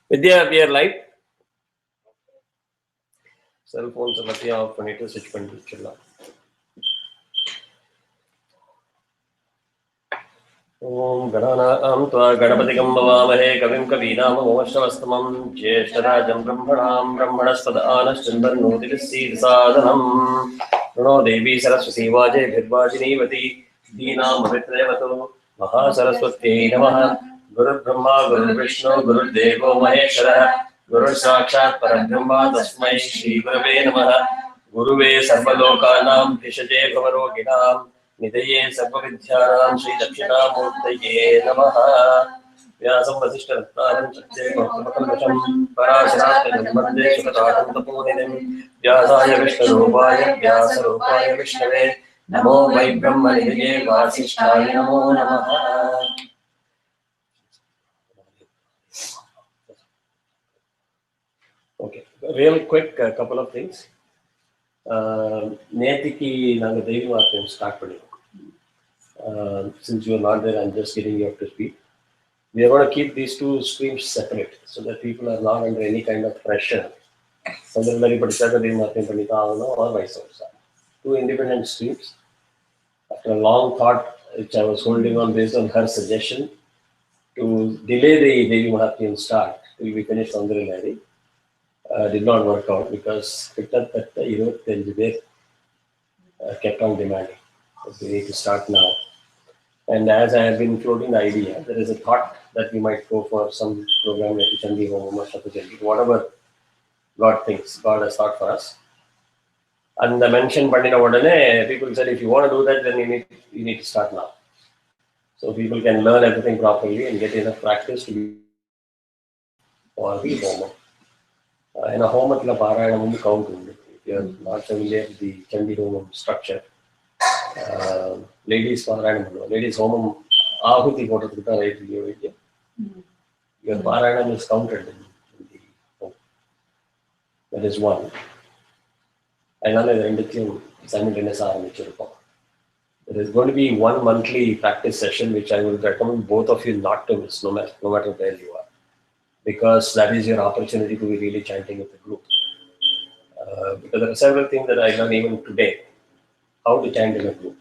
Vidya, we are live. Cell phones off பண்ணிட்டு switch பண்ணி வச்சிடலாம். Om Gananam Tva Ganapatikam Bhavamahe Kavim Kavinam Omashravastamam Jyeshtarajam Brahmanam Brahmanaspada Anashchandannodilisi Sadanam Runo Devi Saraswati Vaje Bhirvajinivati Deenam Avitrevatu Mahasaraswati Namaha Guru Brahma Guru Vishnu Guru Devo Maheshwara Guru Sakshat Parabrahma Tasmai Shri Gurave Namaha Guruve Sarvalokanam Bhishaje Bhavaroginam Nidaye Sarvavidhyanam Shri Dakshinamurtaye Namaha Vyasam Vasishtaratnam Satye Bhaktamakam Parasarasya Mande Sukatatam Taponidim Vyasaya Vishnurupaya Vyasarupaya Vishnave Namo Vai Brahma Nidaye Vasishtaya Namo Namaha. Okay, real quick couple of things. நேத்திக்கு நாங்கள் தெய்வ வாக்கியம் start பண்ணியிருக்கோம். Since you are not there, I'm just getting you up to speed. We are going to keep these two streams separate so that people are not under any kind of pressure. Soundarya படிச்சாக்க தெய்வ வாக்கியம் பண்ணி தான் ஆகணும் or vice versa. Two independent streams. After a long thought, which I was holding on based on her suggestion to delay the Devi Mahatyam start till we finish Soundarya Lahari. Did not work out because Kittatta 25 பேர் kept on demanding. So we need to start now. And as I have been floating the idea, there is a thought that we might go for some program like Chanting or Chanting, whatever God thinks, God has thought for us. And the mention Pandina Vadane, people said if you want to do that, then you need to start now. So people can learn everything properly and get enough practice to be for the homework. In a home, count. If you are not familiar with the Chandi home structure, ladies home ahuti right. Your Parayanam is counted in the home. That is one. There is going to be one monthly practice session which I will recommend both of you not to miss, no matter where you are. Because that is your opportunity to be really chanting with the group. Because there are several things that I learned even today, how to chant in a group.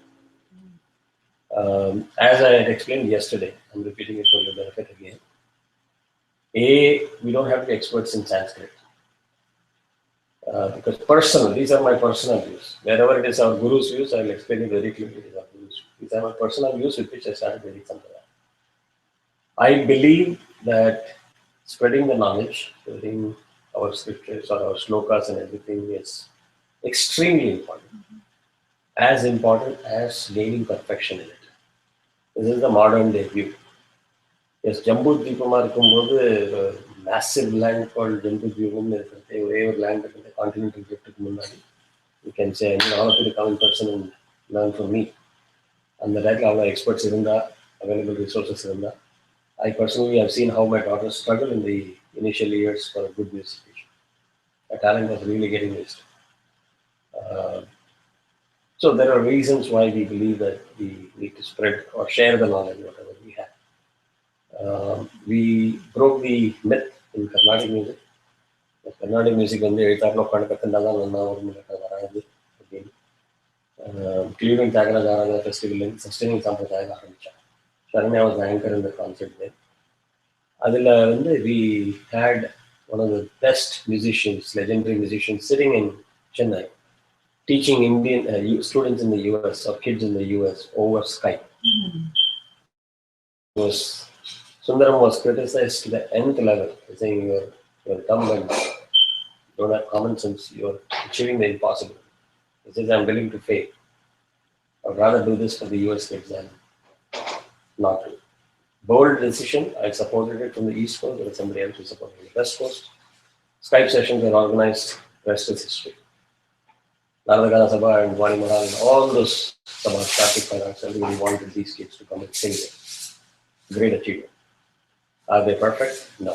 As I had explained yesterday, I'm repeating it for your benefit again. We don't have to be experts in Sanskrit. Because these are my personal views. Wherever it is our Guru's views, I will explain it very clearly. It is our Guru's views. These are my personal views with which I started Vedic Sampradaya. I believe that spreading the knowledge, spreading our scriptures or our Shlokas and everything is extremely important. As important as gaining perfection in it. This is the modern day view. Yes, Jambudvipama irukumbodhu massive land called Jambudvipam irukku land in the continental drift munnadi. You can say, I need all of you to come in person and learn from me. And the right level experts irunda, available resources irunda. I personally have seen how my daughter struggled in the initial years for a good music teacher. Her talent was really getting wasted. So there are reasons why we believe that we need to spread or share the knowledge, whatever we have. We broke the myth in Carnatic music. Carnatic music வந்து எழுத்தாப்புல உட்காந்து கற்றுண்டாதான் நல்லா ஒரு minute வராது அப்படின்னு Cleveland Tyagaraja Festival in Sustaining Sampradaya ஆரம்பித்தாங்க. Sharanya was the anchor in the concert there. We had one of the best musicians, legendary musicians, sitting in Chennai, teaching Indian students in the US or kids in the US over Skype. Sundaram was criticized to the nth level, saying you're dumb and don't have common sense, you're achieving the impossible. He says, I'm willing to fail. I'd rather do this for the US kids than not to. Bold decision. I supported it from the East Coast. There was somebody else who supported the West Coast. Skype sessions were organized. Rest is history. Narada Sabha and Vani Mahal and all those Sabha, Kartik Finance, everybody wanted these kids to come and sing there. Great achievement. Are they perfect? No.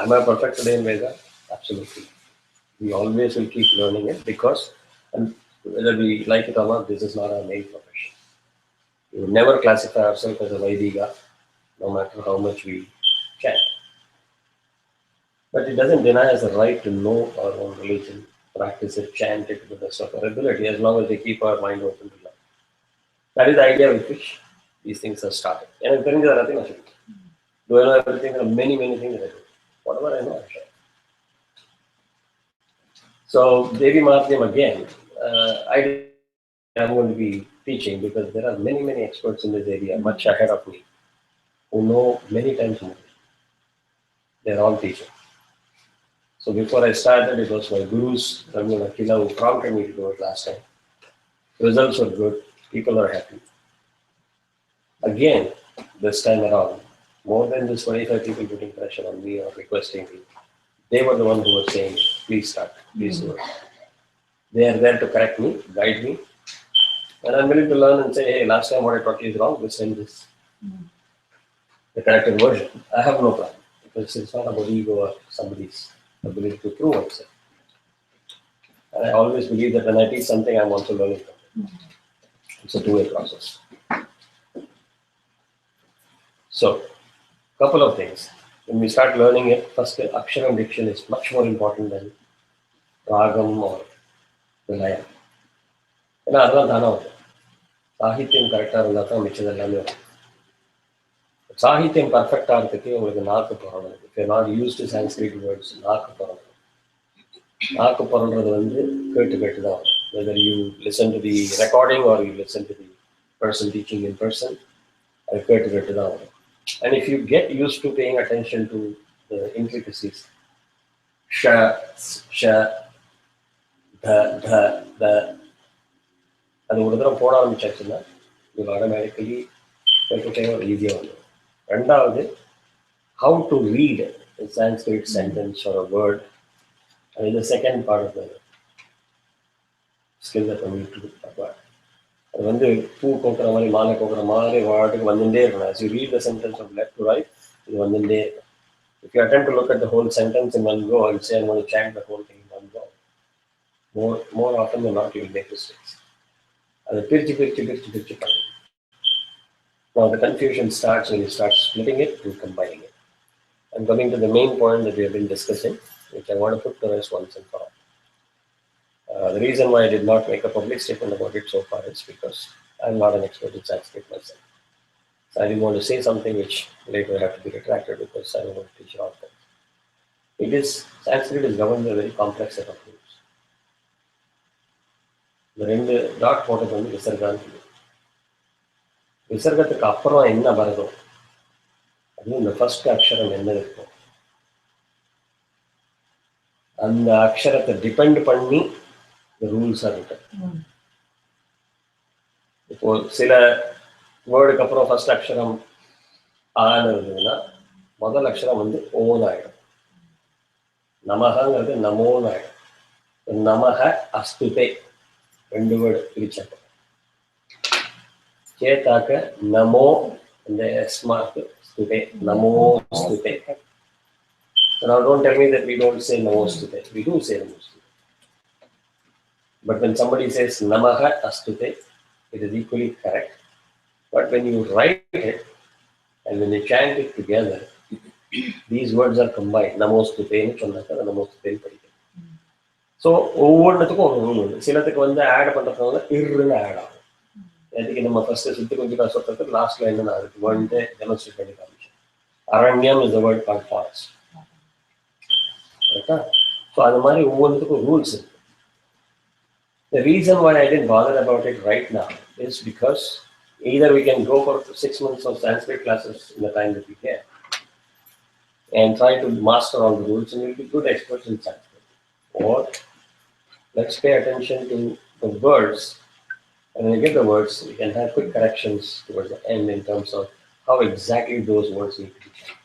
Am I perfect today in Veda? Absolutely. We always will keep learning it because, and whether we like it or not, this is not our main profession. We would never classify ourselves as a Vaidiga. no matter how much we chant. But it doesn't deny us the right to know our own religion, practice it, chant it to the best of our ability, as long as we keep our mind open to love. That is the idea with which these things are started. And I'm telling you nothing I should do. I know everything? There are many, many things that I do. Whatever I know, I share. So, Devi Mahatyam again, I'm going to be teaching because there are many, many experts in this area, much ahead of me, who know many times more. They're all teaching. So before I started, it was my gurus, Ramya Akila, who prompted me to do it last time. Results were good. People are happy. Again, this time around, more than just 25 people putting pressure on me or requesting me. They were the ones who were saying, please start, please do it. They are there to correct me, guide me. And I'm willing to learn and say, hey, last time what I taught you is wrong, this time this. The corrected version. I have no problem. Because it's not about ego or somebody's ability to prove myself. And I always believe that when I teach something, I'm also learning from it. It's a two-way process. So, couple of things. When we start learning it, first Aksharam diction is much more important than Ragam or Vinaya. ஏன்னா அதெல்லாம் தானே வரும். சாகித்யம் கரெக்டாக இருந்தால் தான் மிச்சது எல்லாமே வரும். சாகித்யம் பர்ஃபெக்டாக இருக்கிறதுக்கு உங்களுக்கு நாக்கு புறணும். If you're not used to Sanskrit words, நாக்கு புறணும். நாக்கு புறன்றது வந்து கேட்டு தான் வரும். Whether you listen to the recording or you listen to the person teaching in person, அது கேட்டு தான் வரும். And if you get used to paying attention to the intricacies, sha, sha, the, அது ஒரு தடவை போட ஆரம்பிச்சாச்சுன்னா இது ஆட்டோமேட்டிக்கலி ஈஸியாக வந்துடும். ரெண்டாவது, how to read a Sanskrit sentence or a word. And is the second part of the skill that we need to acquire. அது வந்து பூ கோக்குற மாதிரி மாலை கோக்குற மாதிரி வாட்டுக்கு வந்துட்டே இருக்கணும். As you read the sentence from left to right, இது வந்துட்டே இருக்கும். If you attempt to look at the whole sentence in one go, I would say I'm going to chant the whole thing in one go. More often than not, you will make mistakes. அது பிரிச்சு பண்ணணும். Now the confusion starts when you start splitting it and combining it. I'm coming to the main point that we have been discussing, which I want to put to rest once and for all. The reason why I did not make a public statement about it so far is because I'm not an expert in Sanskrit myself. So I didn't want to say something which later have to be retracted because I don't want to teach all that. Sanskrit is governed by a very complex set of rules. The ரெண்டு dot போட்டது வந்து விசர்கான்னு. விசர்கத்துக்கு அப்புறம் என்ன வருதோ அது இந்த first அக்ஷரம் என்ன இருக்கும் அந்த அக்ஷரத்தை டிபெண்ட் பண்ணி ரூல்ஸ் இருக்கும். இப்போ சில வேர்டுக்கு அப்புறம் ஃபர்ஸ்ட் அக்ஷரம் ஆன்னு இருந்ததுன்னா முதல் அக்ஷரம் வந்து ஓன் ஆயிடும். நமகங்கிறது நமோன்னு ஆயிடும். நமக அஸ்துதே ரெண்டு வேர்டு பிரிச்சப்போ சேத்தாக்க நமோ இந்த எஸ்மார்க்கு ஸ்துதே நமோ ஸ்துதே. Now don't tell me that we don't say namo stute. We do say namo stute. But when somebody says namaha astute, it is equally correct. But when you write it and when you chant it together, these words are combined. Namo stute nu சொன்னாக்க namo stute படிக்கும். So ஒவ்வொன்றுத்துக்கும் ஒரு rule உண்டு. சிலத்துக்கு வந்து add பண்றதுனால இருன்னு add ஆகும். அதுக்கு நம்ம ஃபர்ஸ்ட் சுத்தி கொஞ்சம் கஷ்டப்பட்டு லாஸ்ட்ல என்ன அதுக்கு வேர்டு டெமான்ஸ்ட்ரேட் பண்ணி காமிச்சோம். அரண்யம் is the word called forest. So அது மாதிரி ஒவ்வொன்றுத்துக்கும் ரூல்ஸ் இருக்கு. The reason why I didn't bother about it right now is because either we can go for 6 months of Sanskrit classes in the time that we can and try to master all the rules and we'll be good experts in Sanskrit. Or let's pay attention to the words, and when we get the words, we can have quick corrections towards the end in terms of how exactly those words need to be changed.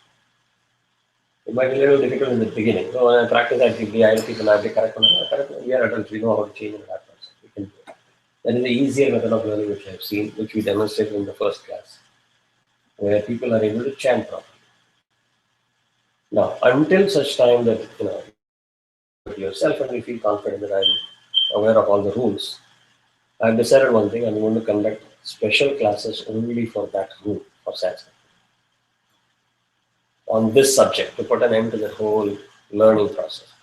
It might be a little difficult in the beginning. So when I practice actively, I will people have to correct. We are adults, we know how to change in that process. We can do it. That is the easier method of learning which I have seen, which we demonstrated in the first class, where people are able to chant properly. Now, until such time that yourself and you feel confident that I'm aware of all the rules, I've decided one thing: I'm going to conduct special classes only for that rule for Sanskrit. on this subject to put an end to the whole learning process.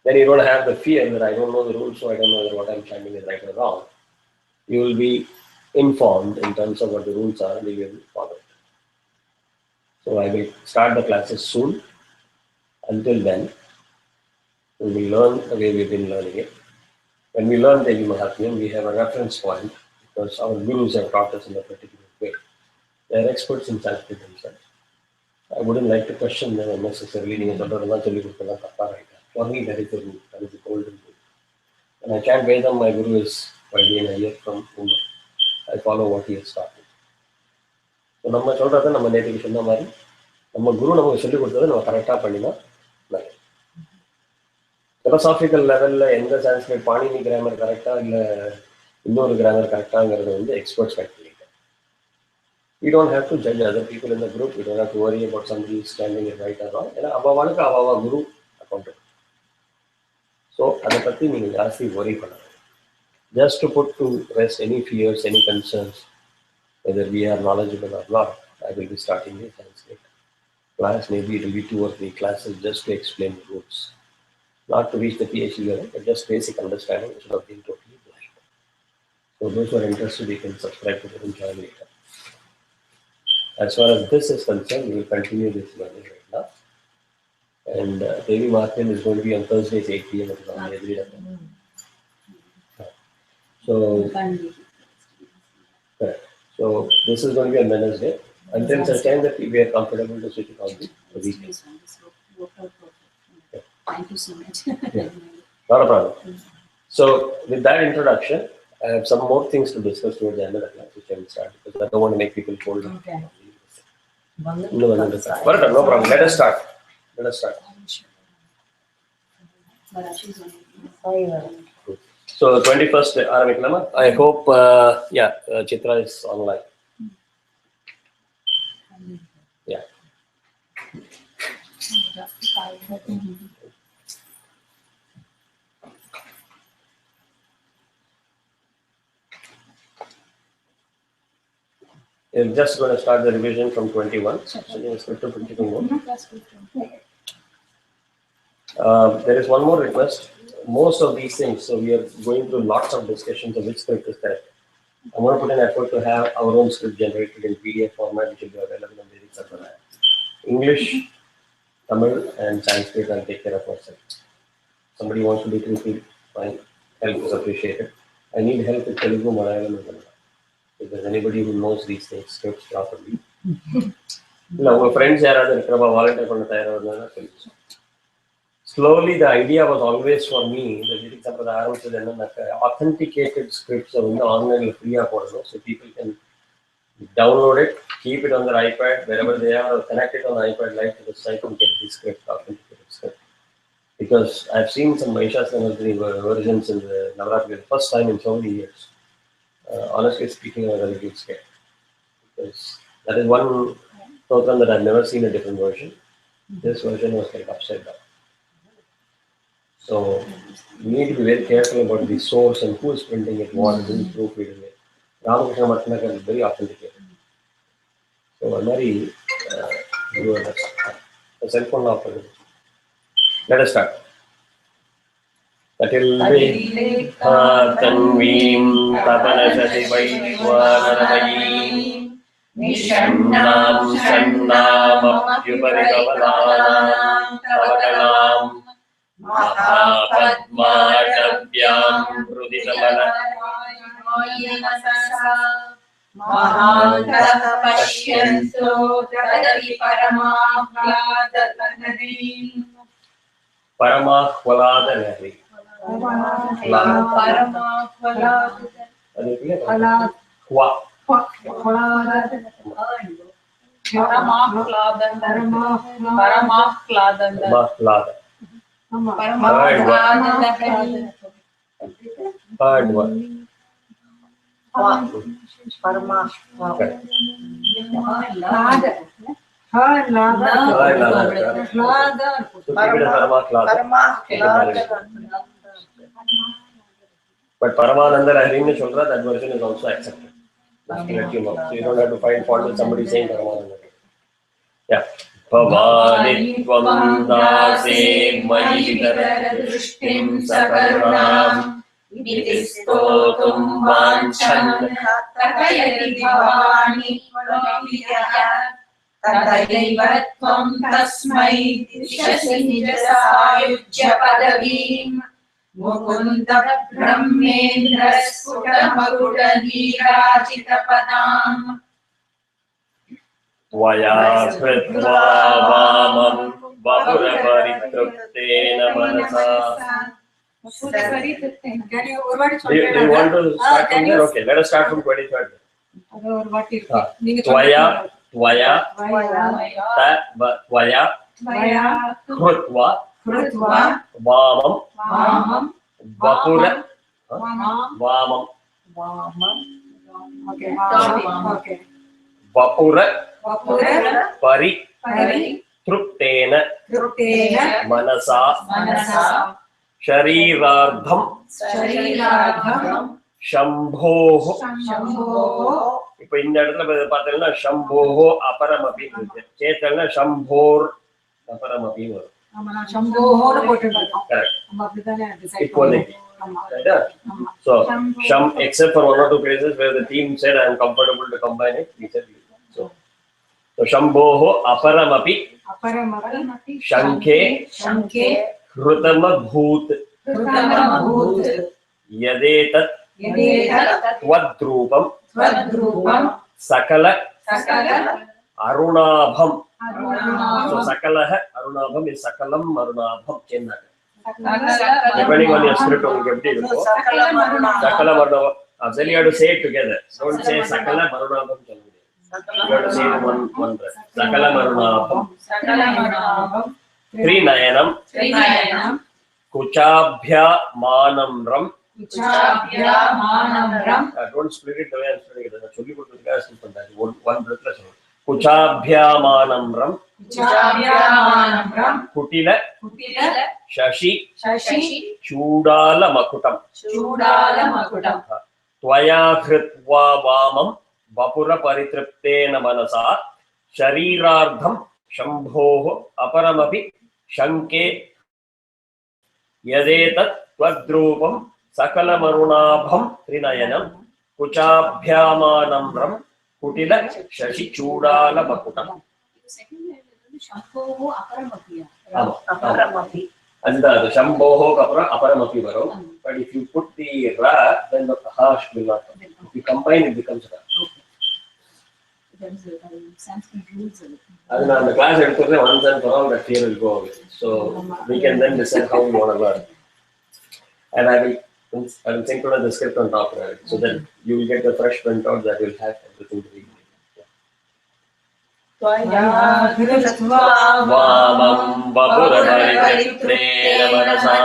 Then you don't have the fear that I don't know the rules, so I don't know whether what I'm chanting is right or wrong. You will be informed in terms of what the rules are and you will follow it. So I will start the classes soon. Until then, we will learn the way we've been learning it. When we learn Devi Mahatmyam, we have a reference point because our gurus have taught us in a particular way. They are experts in Sanskrit themselves. I wouldn't like to question them unnecessarily. For me, that is the rule. That is the golden rule. When I chant Vedam, my guru is Vaidyan Iyer from Mumbai. I follow what he has taught me. So, நம்ம சொல்றதை நம்ம நேற்றுக்கு சொன்ன மாதிரி நம்ம குரு நமக்கு சொல்லிக் கொடுத்ததை நம்ம கரெக்டாக பண்ணினா நல்லது. Philosophical லெவலில் எந்த சான்ஸ்கிரிட் பாணினி கிராமர் கரெக்டாக இல்லை இன்னொரு கிராமர் கரெக்டாங்கிறது வந்து experts correct. We don't have to judge other people in the group. We don't have to worry about somebody standing it right or wrong. ஏன்னா அவாவாளுக்கு அவாவா குரு அக்கௌண்டபிள். ஸோ அதை பற்றி நீங்கள் ஜாஸ்தி worry பண்ணாங்க. Just to put to rest any fears, any concerns, whether we are knowledgeable or not, I will be starting the Sanskrit class. Maybe it will be 2 or 3 classes just to explain the rules. Not to reach the PhD level, but just basic understanding instead of being totally blind. So those who are interested, you can subscribe to the join later. As far as this is concerned, we will continue this learning right now. And Devi Mahatmyam is going to be on Thursdays 8 p.m. It is on every day. So, correct. So this is going to be on Wednesday. Until such time that we are comfortable to switch it on the weekend. Thank you so much. Yeah. Not a problem. So with that introduction, I have some more things to discuss towards the end of the class, which I will start because I don't want to make people cold. Okay. No problem. Let us start. So 21st, I hope, Chitra is online. Yeah. I'm just going to start the revision from 21. So there is one more request. Most of these things, so we are going through lots of discussions of which script is correct. I'm going to put an effort to have our own script generated in PDF format, which will be available on Vedic Sampradaya. English, Tamil, and Sanskrit, I'll take care of myself. Somebody wants to do 2, fine. Help is appreciated. I need help with Telugu, Malayalam, and Kannada. If there's anybody who knows these things, scripts properly. No, my friends are volunteer for the slowly, the idea was always for me, the Vedic Sampradaya, authenticated scripts are online free, so people can download it, keep it on their iPad, wherever they are, or connect it on the iPad live to the site and get the script, authenticated script. Because I've seen some Mahishasana versions in the Navaratri, the first time in so many years. Honestly speaking, I was a little scared. Because that is one program that I've never seen a different version. This version was like upside down. So we need to be very careful about the source and who is printing it, what is in proofreading it. Ramakrishna Matnakar is very authenticated. So I'm very the cell phone off. Let us start. Tatil Tanvim Tapanasati Vaishwanarayim Nishannam Sannam Apyuparikavalanam Tavakalam Mahapadmatabhyam Pruditamana Mahantah Pashyanto Tadati Paramahladalahari Paramahladalahari. Third one. But Paramananda Lahari Chandra, that version is also accepted. Just to let you know. So you don't have to find fault with somebody saying Paramananda. Yeah. Bhavani tvam dase mayi dृष्टिं sakaruణam Vidistotum vanchan Kathayati bhavani Tadaiva tvam tasmai dishasi nijasayujya padavim Mukunda brahmendra sputamakuda nirajita padam Tvaya kritva vamam vapura paritruptena manasa. Do you want to start from there? Okay, let us start from 23rd. Tvaya krutva vamam vapura vapura paritruptena manasa sharirardham shambhoho. இப்போ இந்த இடத்துல பார்த்தீங்கன்னா shambhoho aparamapi இருக்கு. சேத்தல்னா shambhor aparamapi வரும். shambhoho போட்டுட்டோம். Correct. நம்ம அப்படிதானே decide இப்போதைக்கு. So sham except for one or two places where the team said I am comfortable to combine it, we said so shambhoho aparamapi shankhe krutama bhoot yadetat twadrupam sakala arunabham. So sakalaha arunabham is sakalam arunabham chenna. Depending on your spirit, you get it. Sakala marunabham. Then you have to say it together. Don't say sakala marunabham. You have to say it one breath. Sakala marunabham. Trinayanam. Kuchabhya manamram. Don't split it the way I'm splitting it. One breath. Kuchabhya manamram. Kutila shashi chudala makutam. Tvaya kritva vamam vapura paritriptena manasa sharirardham shambhoho aparamapi shanke yadetat twadrupam sakalamarunabham trinayanam kuchabhyamanamram kutila shashi chudala makutam. Shambhoho aparamapiya. And the shambhoho aparamapi varum. But if you put the ra, then the harsh will not come. If you combine, it becomes ra. There is Sanskrit rules. And the class once and for all that fear will go away. So we can then decide how we want to learn. And I will synchronize the script on top of it, so that you will get the fresh printout that will have everything to read. Vamam vapura paritriptena manasa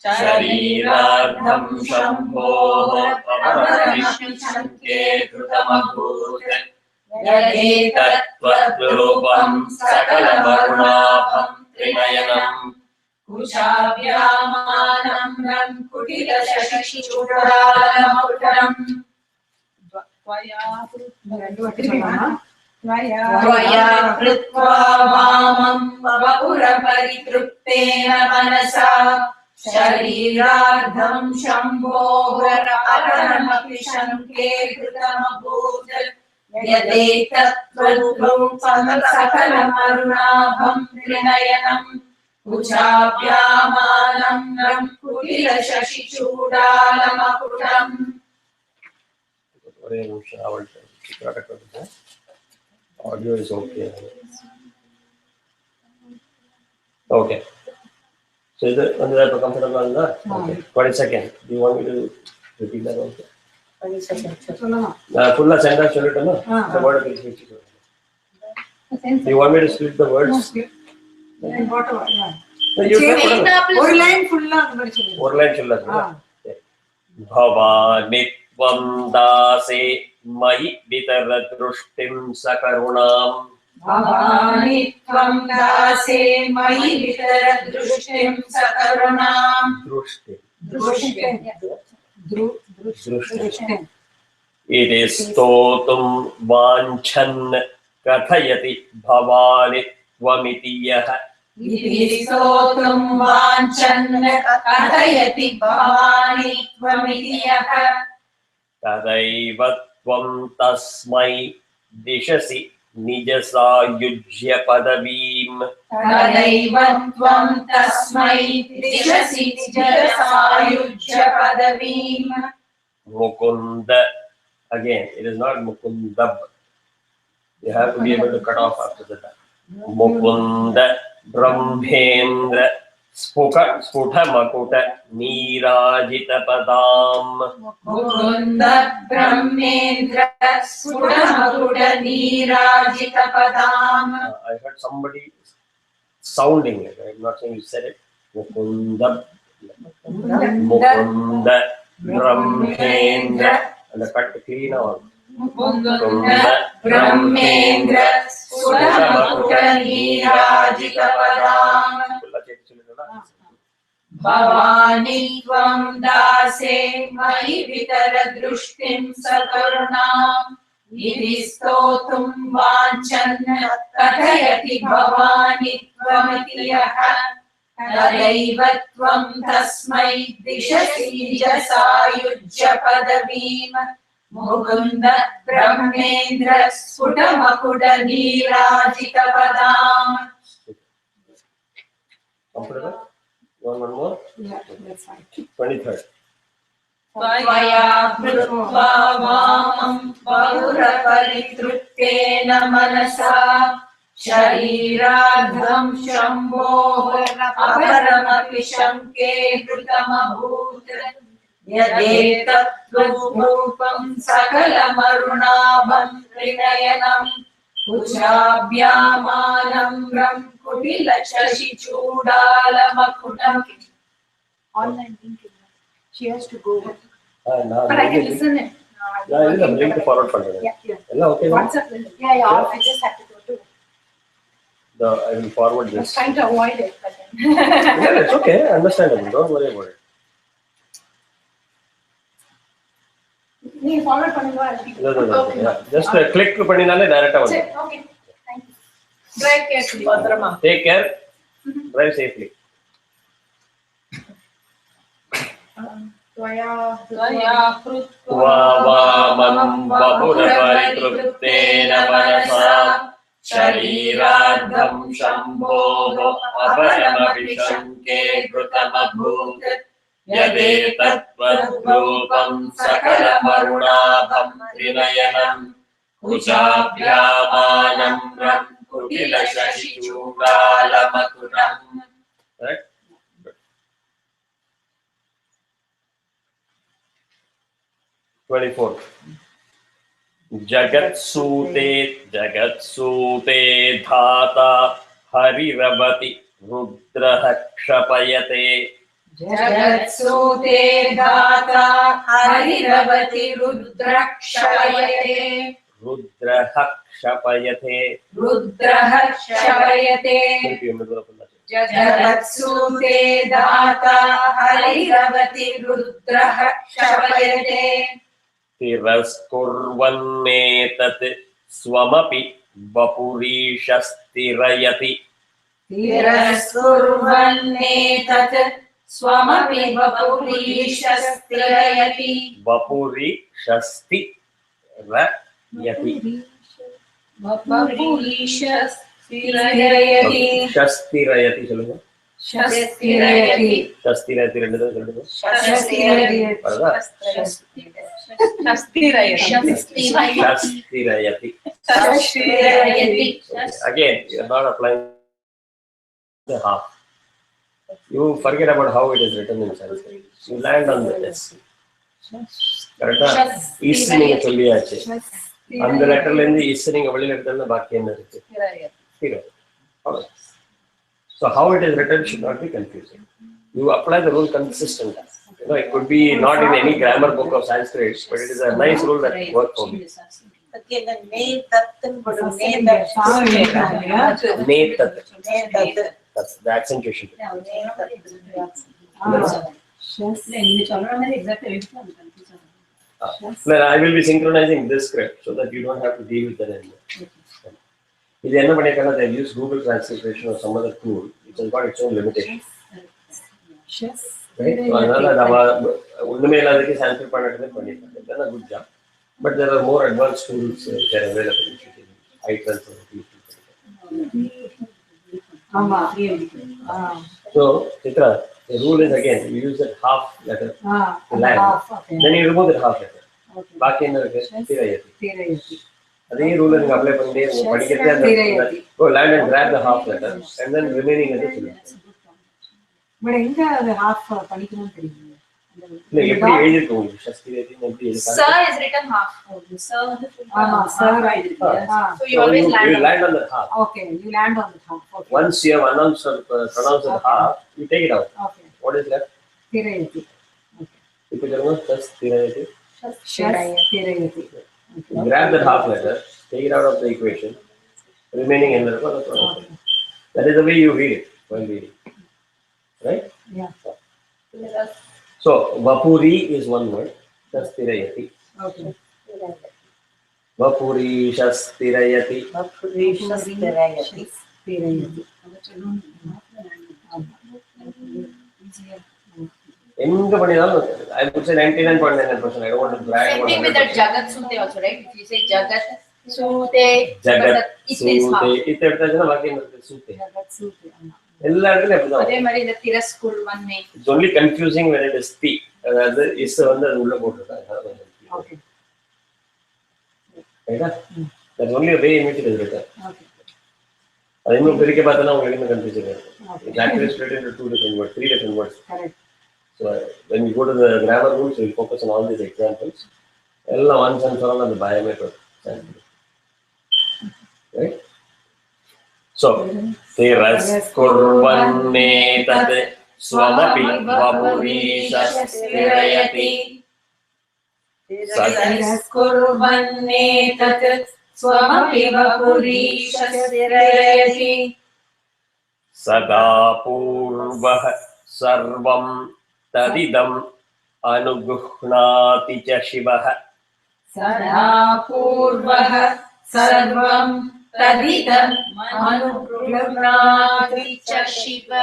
sharirardham shambhoho aparamapi shanke krutamabhut yadetat twadrupam sakalamarunabham trinayanam Kushabhyamanam kutila shashi chudalamakutam Tvaya kritva vamam vapura paritruptena manasa sharirardham shambhoho aparamapi shanke krutamabhut yadetat twadrupam sakalamarunabham trinayanam Kuchabhyamanam kutila shashi chudalamakutam. Audio is okay. Okay. So is it comfortable on that? Okay. 22nd. Do you want me to repeat that also? 22nd. Full sentence solitama. The word is switch. Do you want me to split the words? No, whatever. No, you can ஒரு line ஃபுல்லா அந்த மாதிரி சொல்லுங்க. ஒரு line சொல்லுங்க. Bhavani tvam dase mayi vitarudrushtim sakaruణam. Bhavani tvam dase mayi vitarudrushtim sakaruణam. Drushtim. Iti stotum vanchan kathayati bhavani त्वमिति यः इति स्तोतुं वाञ्छन् कथयति भवानि त्वमिति यः तदैव त्वं तस्मै दिशसि निजसायुज्य पदवीम् तदैव त्वं तस्मै दिशसि निजसायुज्य पदवीम् Mukund. Again, it is not Mukundab. You have to be able to cut off after that. Mukunda Brahmendra Sputha Makuta Nirajita Padam. Mukunda Brahmendra Sputamakuta Nirajita Padam. I heard somebody sounding it. I'm not saying you said it. Mukunda Brahmendra. And the cut clean out. Mukunda Brahmendra Sputamakuta Nirajita Padam. Bhavani tvam dase mahi vitara drushtim sakarunam iti stotum vanchan kathayati bhavani tvamiti yaha tadaiva tvam tasmai dishasi nijasayujya padavim mukunda brahmendra sputamakuda nirajita padam. Comfortable? One more? Yeah, that's fine. 23rd. Tvaya krutva vamam bahuraparitrutena manasa shariragam shambho aparamapi shanke krutamabhut yadetat tvupam sakalamarunabam trinayanam Uchabhyamanam ram kutila shashi chudalamakutam. Online link. She has to go. Now But I can listen it. Yeah, I will link to forward for Yeah, yeah. Okay. WhatsApp link. Yeah. I just have to go to. I will forward I was this. trying to avoid it, but then. Yeah, it's okay. Understandable. Don't worry about it. You forward பண்ணுங்க. No. Yeah. Just click பண்ணினாலே டைரக்டா Check. வந்துரும். Okay. Thank you. Drive carefully. Bhadrama. Take care. Drive safely. Tvaya Krutva vamam bahuraparitrutena manasa sharirardham shambho aparamapi shanke krutamabhut yadetat tvadrupam sakalamarunabham trinayanam uchabhyamanam ram kutila shashi chudalamakutam. Right? Good. 24. Jagatsute dhata hariravati rudraha kshapayate. Jagatsute dhata hariravati rudrakshayate. Rudraha kshapayate. Rudraha kshapayate. Jagatsute dhata hariravati rudraha kshapayate. Tiraskurvannetat swamapi vapurishastirayati. Tiraskurvannetat swamapi vapurishastirayati. Vapurishastirayati. Vapurishastirayati. Shastirayati சொல்லுங்க. Shastirayati. Shastirayati ரெண்டு தான் சொல்லுங்க. Shastirayati. வருதா? Shastirayati. Shastirayati. Again, you are not applying the half. You forget about how it is written in Sanskrit. You land on the S. Correct? Is நீங்க சொல்லியாச்சு. அந்த லெட்டர்ல இருந்து is நீங்க வெளியில எடுத்தா பாக்கி என்ன இருக்கு? Tirayati. So how it is written should not be confusing. You apply the rule consistently. You know, it could be not in any grammar book of Sanskrit, but it is a nice rule that works for me. Netat. That's the accentuation. Then I will be synchronizing this script so that you don't have to deal with that anymore. இது என்ன பண்ணிருக்காங்க, they use Google Translation or some other tool which has got its own limitations. Right? So அதனால நம்ம ஒண்ணுமே இல்லாததுக்கு சான்ஸ்கிரிட் பண்ணிட்டு பண்ணிருக்காங்க. It's a good job. But there are more advanced tools that are available. I translate. So, Chitra, the rule is again, you use that half letter, land. Then you remove that half letter. Baaki enna irukku? Tirayati. Adhe rule நீங்க apply பண்ணி படிக்கிறதே அந்த go land and grab the half letter and then remaining as a fill. But எங்க அது half படிக்கணும் தெரியுமா? இல்ல எப்படி எழுதிருக்கு உங்களுக்கு சஸ்திரேதி எப்படி எழுதிருக்காங்க? Sir is written half. Sir ஆமா sir ஆயிடுச்சு. So you always land on the half. Okay, you land on the half. Okay. Once you have announced or pronounced the half, you take it out. Okay. What is left? Tirayati. Okay. If you remove Shastirayati. Tirayati. Grab that half letter, take it out of the equation, remaining in the okay. That is the way you read it while reading. Right? Yeah. So, Vapuri is one word, Shastirayati. Okay. Vapuri Shastirayati. Tirayati. எங்க பண்ணினாலும் I would say 99.99%. I don't want to brag. Same thing with that Jagat Sute also, right? If you say Jagat Sute, Jagat it is half. Sute. எடுத்தாச்சுன்னா வாக்கியம் இருக்கு Sute. Jagat Sute. எல்லா இடத்துலயும் அப்படிதான். அதே மாதிரி இந்த திரஸ்குல் வன்மே. It's only confusing when it is T. அதாவது is வந்து அது உள்ள போட்டுருக்காங்க. Okay. ரைட்டா? That's only a way in which it is written. Okay. அது இன்னும் பிரிக்க பார்த்தா உங்களுக்கு என்ன கன்ஃபியூஷன் இருக்கு. It's actually split into 2 different words, 3 different words. Correct. So when you go to the grammar rules, we'll focus on all these examples. All once and for all on the biometric. Right? So, Tiras kurvanne tat swamapi vapurishastrayati. Tiras kurvanne tat swamapi vapurishastrayati. Sada purvah sarvam tadidam anuguhnati cha shivah. Sada purvah sarvam tadidam anuguhnati cha shiva.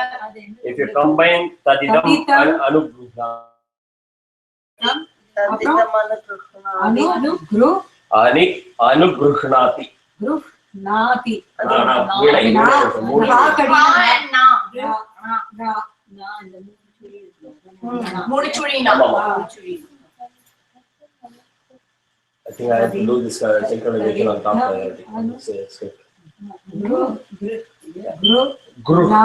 If you combine tadidam and anuguhnati. Anuguhnati. Gruhnati. I think I have to do this synchronization on top of this script. Gruhna.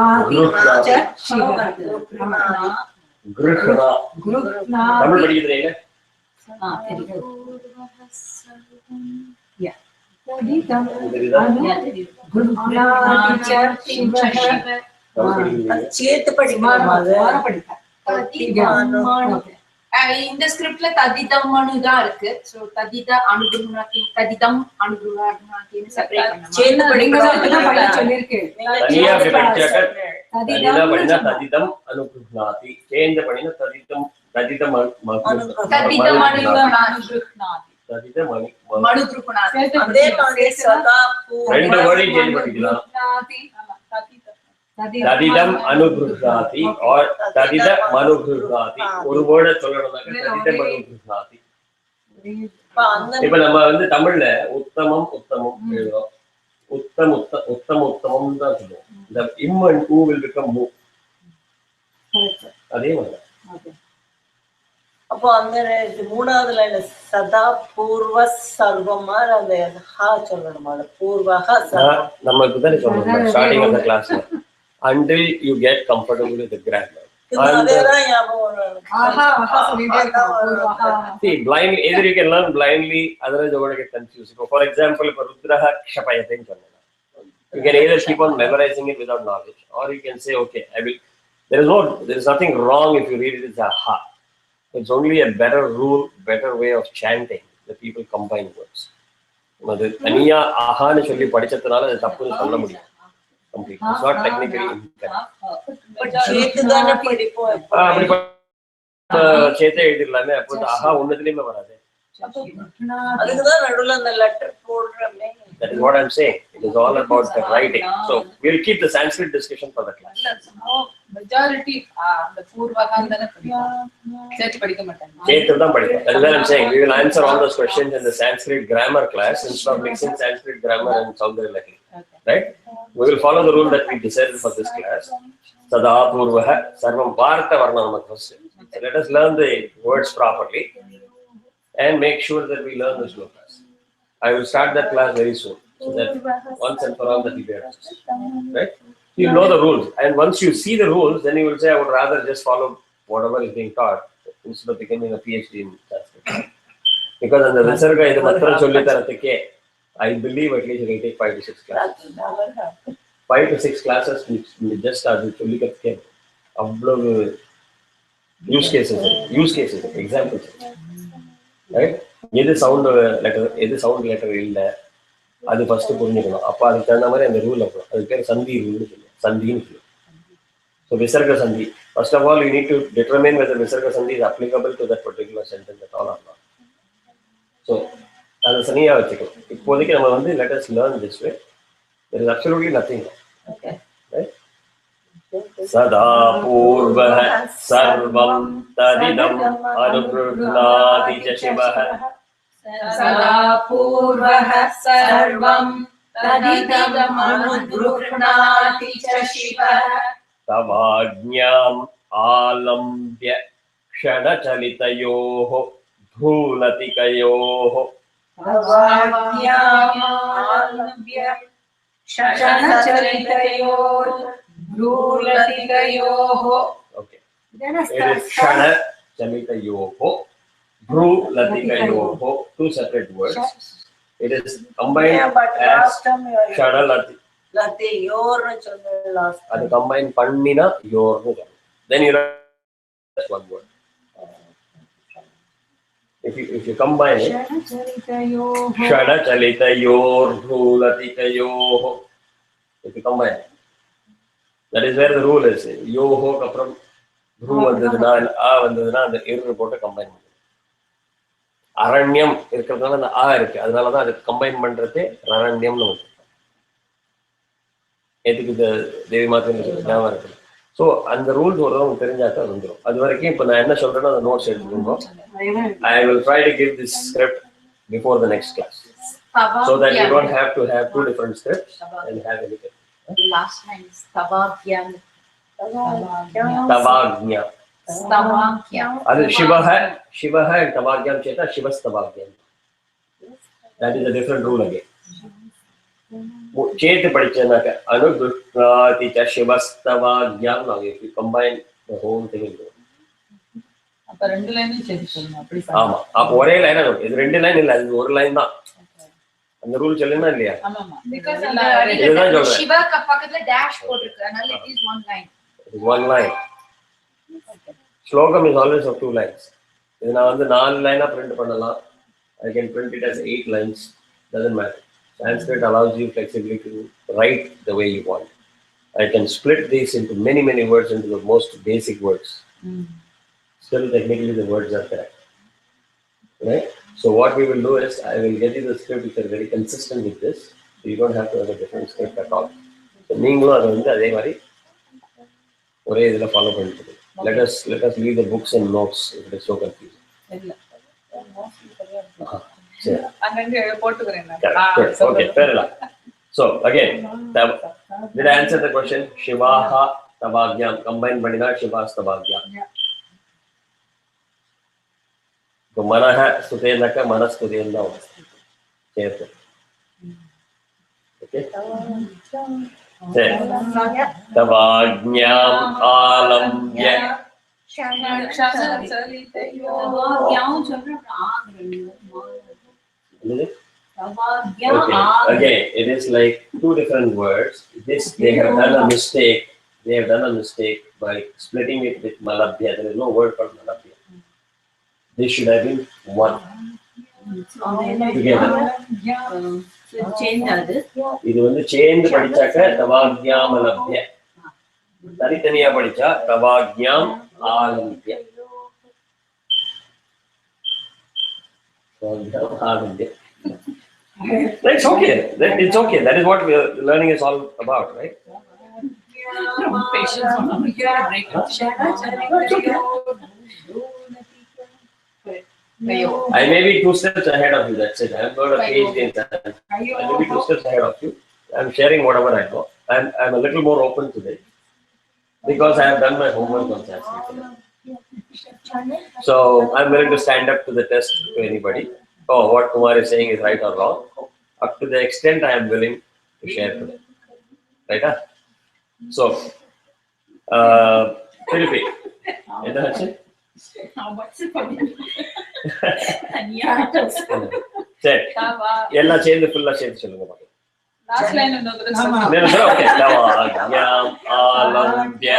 Tamil படிக்கிறீங்களா? Yeah. Tadidam சேர்த்து படிக்கணுமா அது? இந்த ஸ்கிரிப்ட்ல ததிதம்னு தான் இருக்கு. So ததித அனுகுணாதி ததிதம் அனுகுணாதின்னு separate பண்ணனும். சேர்த்து படிக்கணும் படிக்க சொல்லிருக்கேன். தனியா படிச்சாக்க ததிதம் படினா ததிதம் அனுகுணாதி. சேஞ்ச் பண்ணினா ததிதம் ததிதம் ததிதம் அனுகுணாதி. ததிதம் மனுத்ருகுணாதி. அதே மாதிரி சதா ரெண்டு வேர்டையும் சேஞ்ச் பண்ணிக்கலாம். ததிதம் அனுகுணாதி or ததித மனுகுணாதி. ஒரு வேர்டை சொல்லணும்னா ததித மனுகுணாதி. இப்ப நம்ம வந்து தமிழ்ல உத்தமம் உத்தமம் எழுதுறோம். உத்தமம் தான் சொல்லுவோம். The im and u will become mu. அதே மாதிரி. அப்போ அந்த மூணாவது லைன் சதா பூர்வ சர்வமா அந்த ஹா சொல்லணுமா? பூர்வஹ சர்வம் நம்ம இப்பதானே சொல்றோம் ஸ்டார்டிங் ஆஃப் தி கிளாஸ்ல until you get comfortable with the grammar. அதேதான் ஞாபகம். See, blindly, either you can learn blindly, otherwise you're going to get confused. For example, if Rudraha Kshapayate, you can either keep on memorizing it without knowledge, or you can say, okay, there is nothing wrong if you read it as aha. It's only a better rule, better way of chanting that people combine words. தனியா ஆஹான்னு சொல்லி படிச்சதுனால அது தப்புன்னு சொல்ல முடியும். Completely. It's not technically incorrect. சேர்த்துதானே படிப்போம். அப்படி சேர்த்தே எழுதிடலாமே. அப்போ ஆஹா ஒன்னதுலயுமே வராது. அதுக்குதான் நடுவுல அந்த letter போடுறோமே. That is what I'm saying. It is all about the writing. So we'll keep the Sanskrit discussion for the class. Majority the Purvakandana Chet padikka mattanga. That is what I'm saying. We will answer all those questions in the Sanskrit grammar class instead of mixing Sanskrit grammar and Soundarya Lahari. Right? We will follow the rule that we decided for this class. Sada Purvaha Sarvam Bharata Varnam first. So let us learn the words properly and make sure that we learn the Shlokas. I will start that class very soon, so that once and for all that you get. Right? You know the rules, and once you see the rules, then you will say, I would rather just follow whatever is being taught instead of becoming a PhD in Sanskrit. Because in the Visarga, in the Matra Cholitaratike, I believe at least it will take 5 to 6 classes. 5 to 6 classes we just started Cholitaratike. Use cases, examples. Right? எது sound letter இல்லை அது first புரிஞ்சுக்கணும். அப்போ அதுக்கு தகுந்த மாதிரி அந்த rule அப்புறம் அது பேர் சந்தி ரூல்னு சொல்லுவோம். சந்தின்னு சொல்லுவோம். ஸோ விசர்க சந்தி. First of all you need to determine whether விசர்க சந்தி is applicable to that particular sentence at all or not. So அதை சனியாக வச்சுக்கலாம். இப்போதைக்கு நம்ம வந்து let us learn this way. There is absolutely nothing. Right? சதா பூர்வः சர்வம் ததிதம் அனுப்ருஹ்ணாதி ச சிவः. சதா பூர்வः சர்வம் ததிதம் அனுப்ருஹ்ணாதி ச சிவः. தவாஜ்ஞாம் ஆலம்ப்ய க்ஷணசலிதயோः பூலதிகயோः. தவாஜ்ஞாம் ஆலம்ப்ய க்ஷணசலிதயோः பூலதிகயோः. Okay. It is Shana Chamitayoho, Bhrulatigayoho, 2 separate words. It is combined as Shana Lati. Lati, yor last. And combined Pannina, yor. Then you have one word. If you combine it, Shana Chalitayor, Bhrulatigayoho. If you combine it. That is where the rule is. Yoho kapram bru vandaduna and a vandaduna and the irru போட்டு combine பண்ணுங்க. அரண்யம் இருக்கிறதுனால அந்த ஆ இருக்கு. அதனால தான் அது combine பண்றதே அரண்யம்னு வந்து. எதுக்கு இந்த தேவி மாத்திரை ஞாபகம் இருக்கு. ஸோ அந்த ரூல்ஸ் ஒரு உங்களுக்கு தெரிஞ்சாக்கா வந்துடும். அது வரைக்கும் இப்போ நான் என்ன சொல்றேன்னா அந்த நோட்ஸ் எடுத்துக்கோங்க. I will try to give this script before the next class. So that you don't have to have 2 different scripts and have anything. The last line is Tavagyam. Tavagnya. Tavagyam. That is Shivaha and Tavagyam Cheta, Shivas Tavagyam. That is a different rule again. Cheta Padichanaka, Anudrukrati cha Shivas Tavagyam. Now, if you combine the whole thing into it. அப்ப ரெண்டு லைனும் சேர்த்து சொல்லணும். அப்படி ஆமா. அப்ப ஒரே லைனா இருக்கும். இது 2 லைன் இல்ல, அது ஒரு லைன் தான். அந்த ரூல் சொல்லுனா இல்லையா? ஆமாமா. Because அந்த Shiva பக்கத்துல dash போட்டுருக்கு. அதனால it is 1 line. It is 1 line. Shlokam is always of 2 lines. இது நான் வந்து 4 லைனா print பண்ணலாம். I can print it as 8 lines. Doesn't matter. Sanskrit allows you flexibility to write the way you want. I can split these into many words into the most basic words. Still technically the words are correct. Right? So what we will do is, I will get you the script which are very consistent with this. So you don't have to have a different script at all. So நீங்களும் அதை வந்து அதே மாதிரி ஒரே இதில் follow பண்ணிட்டு. Let us leave the books and notes if it is so confusing. இல்ல. சரி. அங்கங்க போட்டுக்கிறேன் நான். Okay, fair enough. So again, did I answer the question? Shivaha Tavagyam. Combine பண்ணி தான் Shivas Tavagyam. तो मनः स्तुतेनक मनस्तुतेन चेत् okay तवाज्ञाम् आलम्ब्य again it is like 2 different words. This they have done a mistake by splitting it with malabhya. There is no word called malabhya. This should have been 1 together. இது வந்து சேர்ந்து படிச்சாக்க தவாக்ஞாம் அலப்ய, தனித்தனியா படிச்சா தவாக்ஞாம் ஆலம்பிய. It's okay. It's okay. That is what learning is all about, right? Patience. Break. I may be 2 steps ahead of you. That's it. I'm not a PhD in Sanskrit. I may be 2 steps ahead of you. I'm sharing whatever I know. I'm a little more open today because I have done my homework on Sanskrit. So I'm willing to stand up to the test to anybody. Oh, what Kumar is saying is right or wrong. Up to the extent I am willing to share today. Right? Huh? So, Philippe, என்னாச்சு? சரி, எல்லாம் சேர்ந்து ஃபுல்லா சேர்த்து சொல்லுங்க பாக்கலாம். Last line இன்னொரு okay. தவாக்ஞாம் ஆலம்ப்ய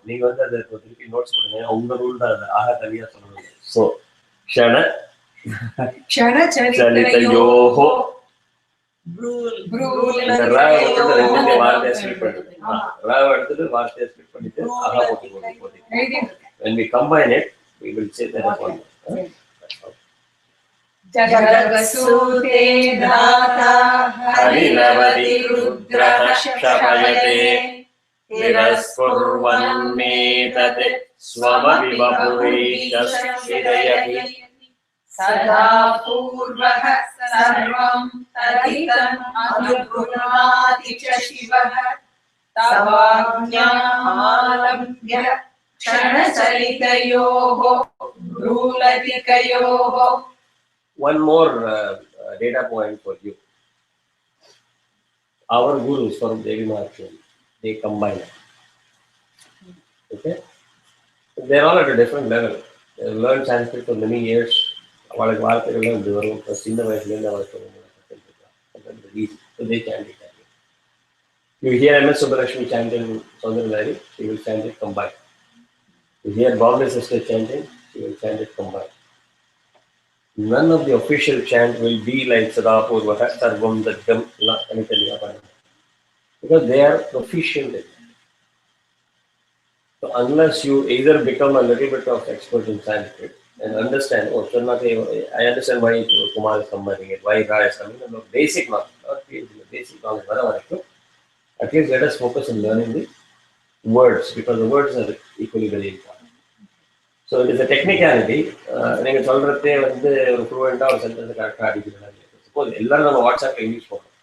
நீங்க வந்து அதை திருப்பி நோட்ஸ் கொடுங்க. உங்க ரூல் தான் அது. ஆக தனியா சொல்லணும். ஸோ க்ஷண சரிதயோஹோ வார்த்தையை ஸ்பிளிட் பண்ணிட்டு வார்த்தையை ஸ்பிளிட் பண்ணிட்டு ஆகா போட்டு போட்டு. When we combine it, we will say that is one. Jagasute dhata Harinavati rudraha shapayate Viraspurvanmetat swamavibhapurisha shidayati Sada purvah sarvam taditam anugrunati cha shivah Tavagnyāmalambya Kshanacharitayoho Brūlatikayoho. One more data point for you. Our gurus from Devi Maharashtra, they combine. Okay? They're all at a different level. They've learned Sanskrit for many years. So they chant it. You hear MS Subbarashmi chanting Soundarya, she will chant it combined. You hear Bombay sister chanting, she will chant it combined. None of the official chant will be like Sadapurvaha, Sarvam, Daddam, because they are proficient in it. So unless you either become a little bit of expert in Sanskrit and understand, I understand why Kumar is combining it, why Ra is coming, no, basic knowledge, not basic knowledge, at least let us focus on learning the words, because the words are equally very important. So it is a technicality. நீங்க சொல்றதே வந்து ஒரு fluent ஒரு sentence கரெக்ட்டா அடிக்கணும். Suppose எல்லாரும் நம்ம WhatsApp English போறோம்.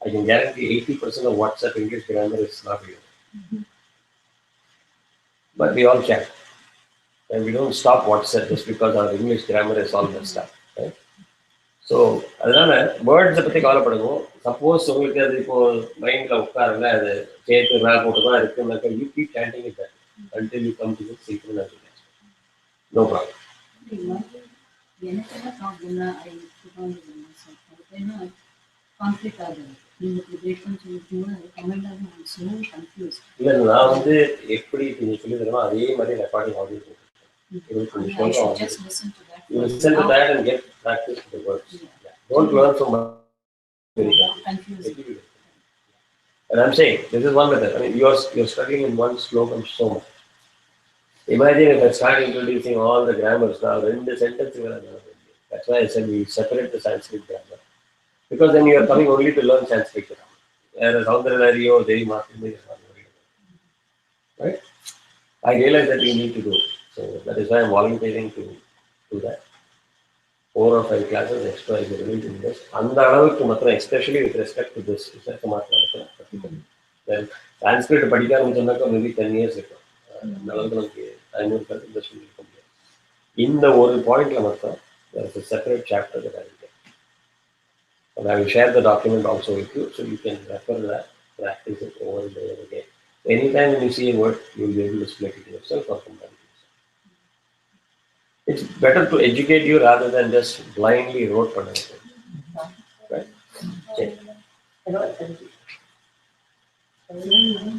I can guarantee 80% of WhatsApp English grammar is not real. But we all chat. And we don't stop WhatsApp just because our English grammar is all messed up. Right? So அதனால வேர்ட்ஸை பற்றி கவலைப்படுவோம். Suppose உங்களுக்கு அது இப்போ மைண்டில் உட்காரல, அது சேர்த்து நான் போட்டு தான் இருக்குன்னாக்கா you keep chanting it until you come to the synchronization. No problem. எனக்கெல்லாம் ப்ராப்ளம்னா கான்ஃப்ளிக்ட் ஆகுது. நீங்க ப்ரிப்பரேஷன் சொல்லிட்டீங்கன்னா கமெண்ட் ஆகும். ஐ சோ கன்ஃபியூஸ். இல்லை நான் வந்து எப்படி நீங்கள் சொல்லி தரணும் அதே மாதிரி ரெக்கார்டிங் ஆடியோ போட்டுருக்கேன். Just listen to that. You listen to that and get practice with the words. Yeah. Don't learn from very confused. And I'm saying this is one method. I mean, you're struggling in one slokam so much. Imagine if I start introducing all the grammars now, then the sentence will have. That's why I said we separate the Sanskrit grammar, because then you are coming only to learn Sanskrit grammar. Whereas Soundarya or Devi Maharashtra is not worried about. Right? I realize that you need to do it. So that is why I'm volunteering to do that. 4 or 5 classes extra is willing to invest. And the அளவுக்கு மாத்திரம், especially with respect to this, then Sanskrit படிக்காம சொன்னாக்கா maybe 10 years இருக்கும். அந்த அளவுக்கு நமக்கு time இருக்காது, invest பண்ணிருக்க முடியாது. இந்த ஒரு பாயிண்ட்ல மாத்திரம் there is a separate chapter that I will get. And I will share the document also with you, so you can refer that, practice it over and over again. Anytime when you see a word, you will be able to split it yourself or combine it yourself. It's better to educate you rather than just blindly rote panna. Right? Okay.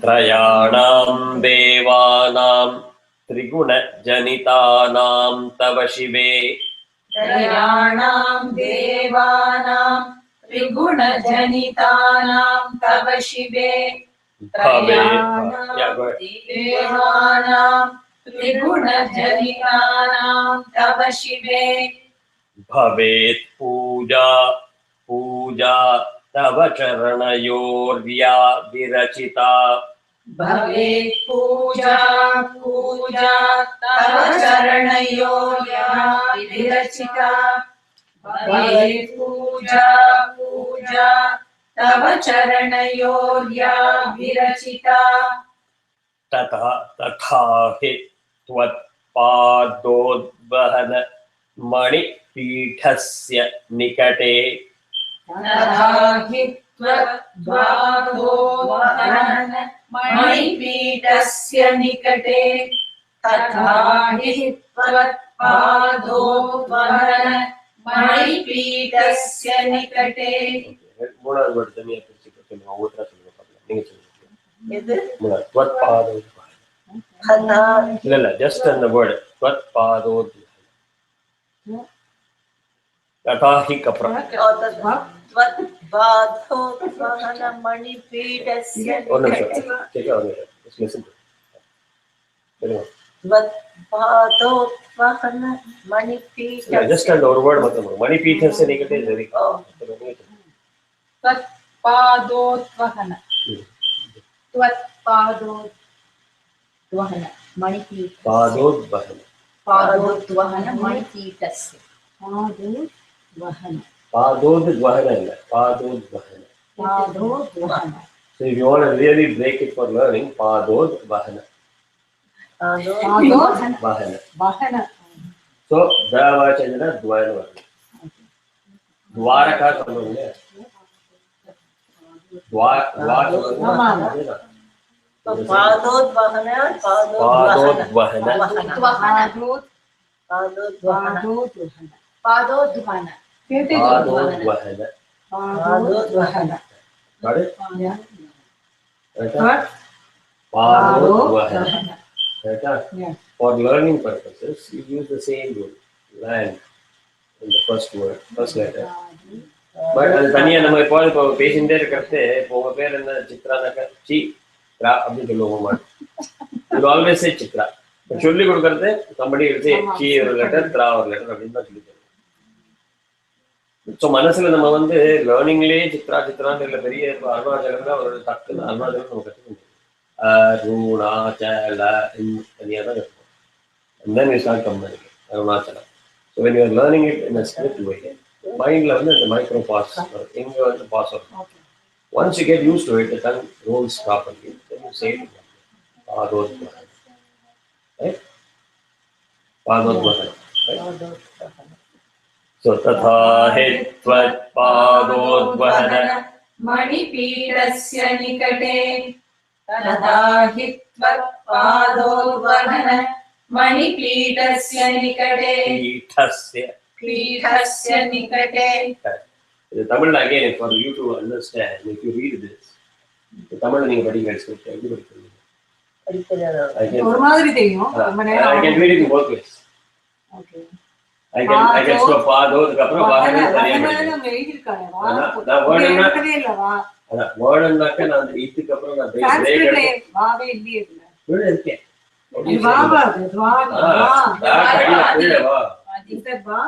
Trayanam devanam triguna janitanam tava shive. Trayanam devanam triguna janitanam tava shive. Trayanam devanam त्रिगुणजनितानां तव शिवे भवेत् पूजा पूजा तव चरणयोर्या विरचिता भवेत् पूजा पूजा तव चरणयोर्या विरचिता भवेत् पूजा पूजा तव चरणयोर्या विरचिता तथा तथा हि त्वत्पादोद्वहन मणिपीठस्य निकटे तथा हि त्वद्वादोद्वहन मणिपीठस्य निकटे तथा हि त्वत्पादोद्वहन मणिपीठस्य निकटे மூணாவது வேர்டு தனியா பிரிச்சு சொல்லுங்க ஒவ்வொருத்தரா சொல்லுங்க பார்க்கலாம் நீங்க சொல்லுங்க எது மூணாவது त्वत्पादोद्वहन ததா இல்ல ஜஸ்ட் அந்த வேர்டு त्वत्पादोद्वहन तथा हि அப்புறம் त्वत्पादोद्वहन मणिपीठस्य ஒரு நிமிஷம் கேட்க ஒரு நிமிஷம் just listen to it. சொல்லுங்க त्वत्पादोद्वहन मणिपीठस्य ஜஸ்ட் அந்த ஒரு வேர்டு மட்டும் மணிபீఠस्य निकटे சரி त्वत्पादोद्वहन त्वत्पादोद्वहन मणिपीठ पादोद्वहन पादोद्वहन मणिपीठस्य पादोद्वहन पादोद्वहन இல்ல पादोद्वहन पादोद्वहन so if you want to really break it for learning पादोद्वहन पादोद्वहन वहन वहन so द्वावचन द्वयन वर्ण द्वारका समझ पादोद्वहन पादोद्वहन पादोद्वहन पादोद्वहन पादोद्वहन पादोद्वहन got it right पादोद्वहन right Yeah. for learning purposes you use the same word land in the first word first letter but அது தனியா நம்ம இப்போ பேசிட்டே இருக்கிறது இப்போ உங்க பேர் என்ன சித்ரானாக்க சித்ரா அப்படின்னு சொல்லுவோம் you always say சித்ரா சொல்லி கொடுக்கறது somebody will say சி ஒரு லெட்டர் த்ரா ஒரு லெட்டர் அப்படின்னு தான் சொல்லி தருவோம் ஸோ மனசுல நம்ம வந்து லேர்னிங்லேயே சித்ரா சித்ரான்னு இல்லை பெரிய இப்போ அருணாச்சலம்னா ஒரு டக்குன்னு அருணாச்சலம் நம்ம கற்றுக்க முடியும் அருணாச்சல தனியாக தான் கற்றுக்கணும் and then we start combining Arunachalam so when you are learning it in a script way மைண்ட்ல வந்து அந்த மைக்ரோ பாஸ் எங்க வந்து பாஸ் வரும் once you get used to it the tongue rolls properly then you say it பாதோத்வஹன right பாதோத்வஹன right so तथा हि त्वत्पादोद्वहन मणिपीठस्य निकटे तथा हि त्वत्पादोद्वहन मणिपीठस्य निकटे पीठस्य निकटे இது தமிழ்ல again for you to understand if you read this தமிழ்ல நீங்க படிங்க ஸ்கிரிப்ட் எப்படி படிக்கிறீங்க ஒரு மாதிரி தெரியும் ரொம்ப I நேரம் can read it in both ways okay I can stop பாதோதுக்கு அப்புறம் வாஹன தனியா நம்ம படிக்கிறேன் எழுதிருக்காங்க நான் வேர்டுனா இல்ல வா அதான் வேர்டுனாக்க நான் அந்த இதுக்கு அப்புறம் நான் பிரேக் சான்ஸ்கிரிட்ல எடுத்து வாவே இல்லையே இதுல வேர்டு இருக்கேன் இது வாவா அது வா வா Is that va?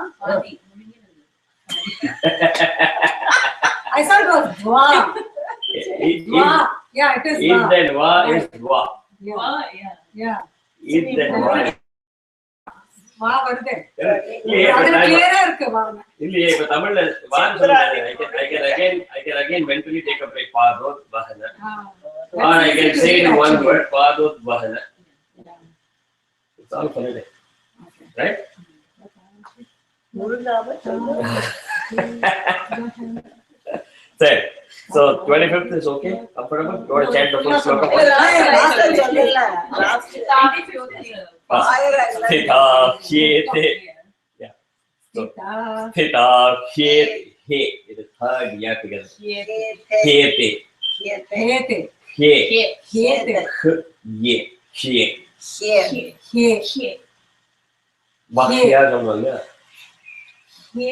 I thought it was va. Va. Yeah, it is Is va. that va is va. Yeah. Is that va. Va வருது. இல்லையே அது கிளியரா இருக்கு வா. இல்லையே இப்ப தமிழ்ல வான்னு சொல்றாங்க I can again mentally take a break பாதோத் வஹன or I can say it in one word பாதோத் வஹன it's all connected right Say, so 25th is okay? Comfortable? You want to chant the full sloka? Thita hyete. Yeah. So, thita hyete. He. It is third year together. Hyete. Hete. He. Hete. Ye. He. He. Vakya சொல்லுவாங்க. He.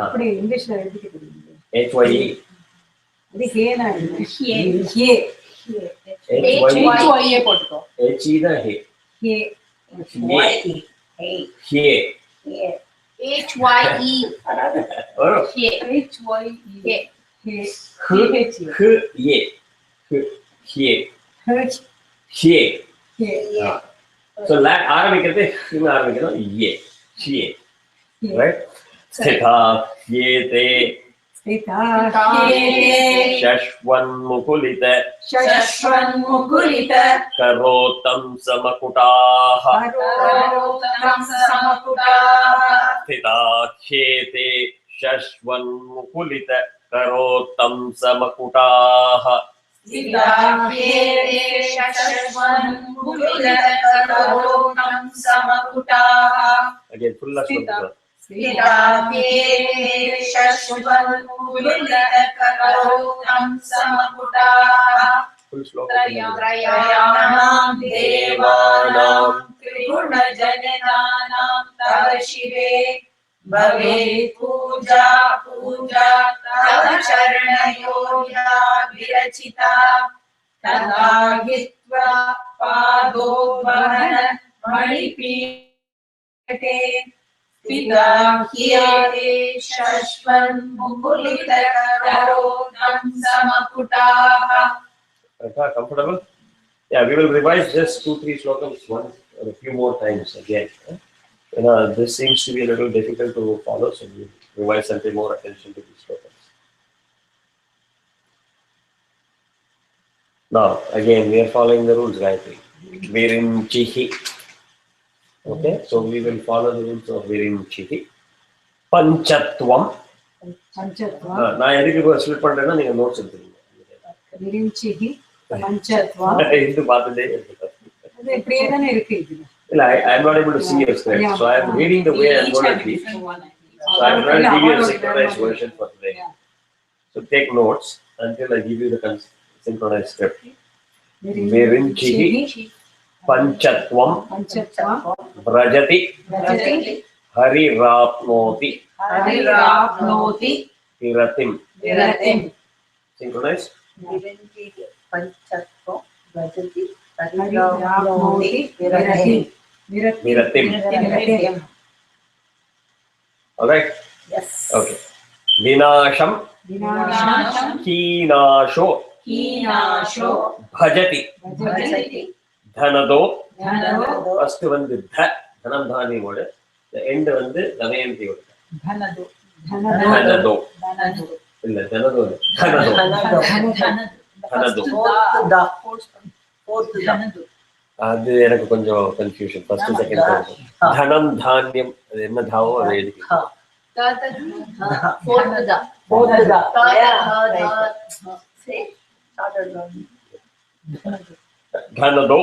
அப்படி இங்கிலீஷ்ல எழுதிக்க தெரியுது. HYE. அது ஹேனா இல்ல. He. HYE. HYE போட்டுக்கோ. HE தான் he. He. Hye. H-Y-E. Oh. H-Y-E. Hye. Hye. Hye. So ஆரம்பிக்கிறது ஆரம்பிக்கணும் ye. Hye. Right? Sthita hyete. Shashvanmukulita karotam samakutaha. Sthita hyete shashvanmukulita karotam samakutaha. Again, full slogan. Full slogan. Trayanam devanam trigunajananam tava shive bhavet puja tava charanayoya virachita tadagitva padodvana manipite pita hyate shashvan mukulita karotam samaputaha. Comfortable? Yeah, we will revise just 2-3 slokams once or a few more times again. This seems to be a little difficult to follow, so we revise and pay more attention to these slokams. Now, again, we are following the rules, Gayatri. Virim Chihi. Okay, so we will follow the rules of Virim Chihi. Panchatvam. நான் எதுக்கு split பண்றேன்னா நீங்க notes எடுத்துக்கீங்க. விரிஞ்சிஹி பஞ்சத்வா இது பார்த்துட்டே இருக்கேன். அது இப்படியே தானே இருக்கு இதுல. இல்ல, I am not able to see your script, so I am reading the way I am going to teach. So I will not give you a synchronized version for today. So take notes until I give you the synchronized script. Virinchihi panchatvam vrajati harirapnoti viratim. Synchronized. Virinchihi panchatvam vrajati Viratim. All right? Yes. Okay. Vinasham Keenasho Bhajati Dhanado. First one the dha, dhanam dhani word. The end one the damayanti word. Dhanado. Illa dhanado. அது எனக்கு கொஞ்சம் confusion. First second தனம் தானியம் அது என்ன Tao அதை எழுதி தனதோ.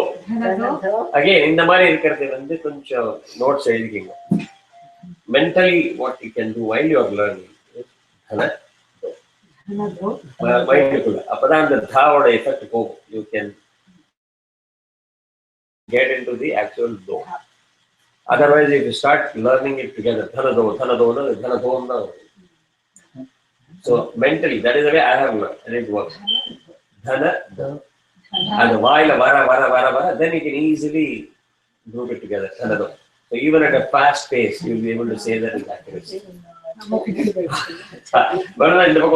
Again இந்த மாதிரி இருக்கிறது வந்து கொஞ்சம் நோட்ஸ் எழுதிக்கிங்க. Mentally what you can do while you are learning மைண்டுக்குள்ள. அப்பதான் அந்த தாவோட எஃபெக்ட் போகும். You can get into the actual do. Otherwise, if you start learning it together, dhanado, so mentally, that is the way I have learned, and it works. Dhanado. And the vaila vara, then you can easily group it together. Dhanado. So even at a fast pace, you will be able to say that with accuracy. But in the book,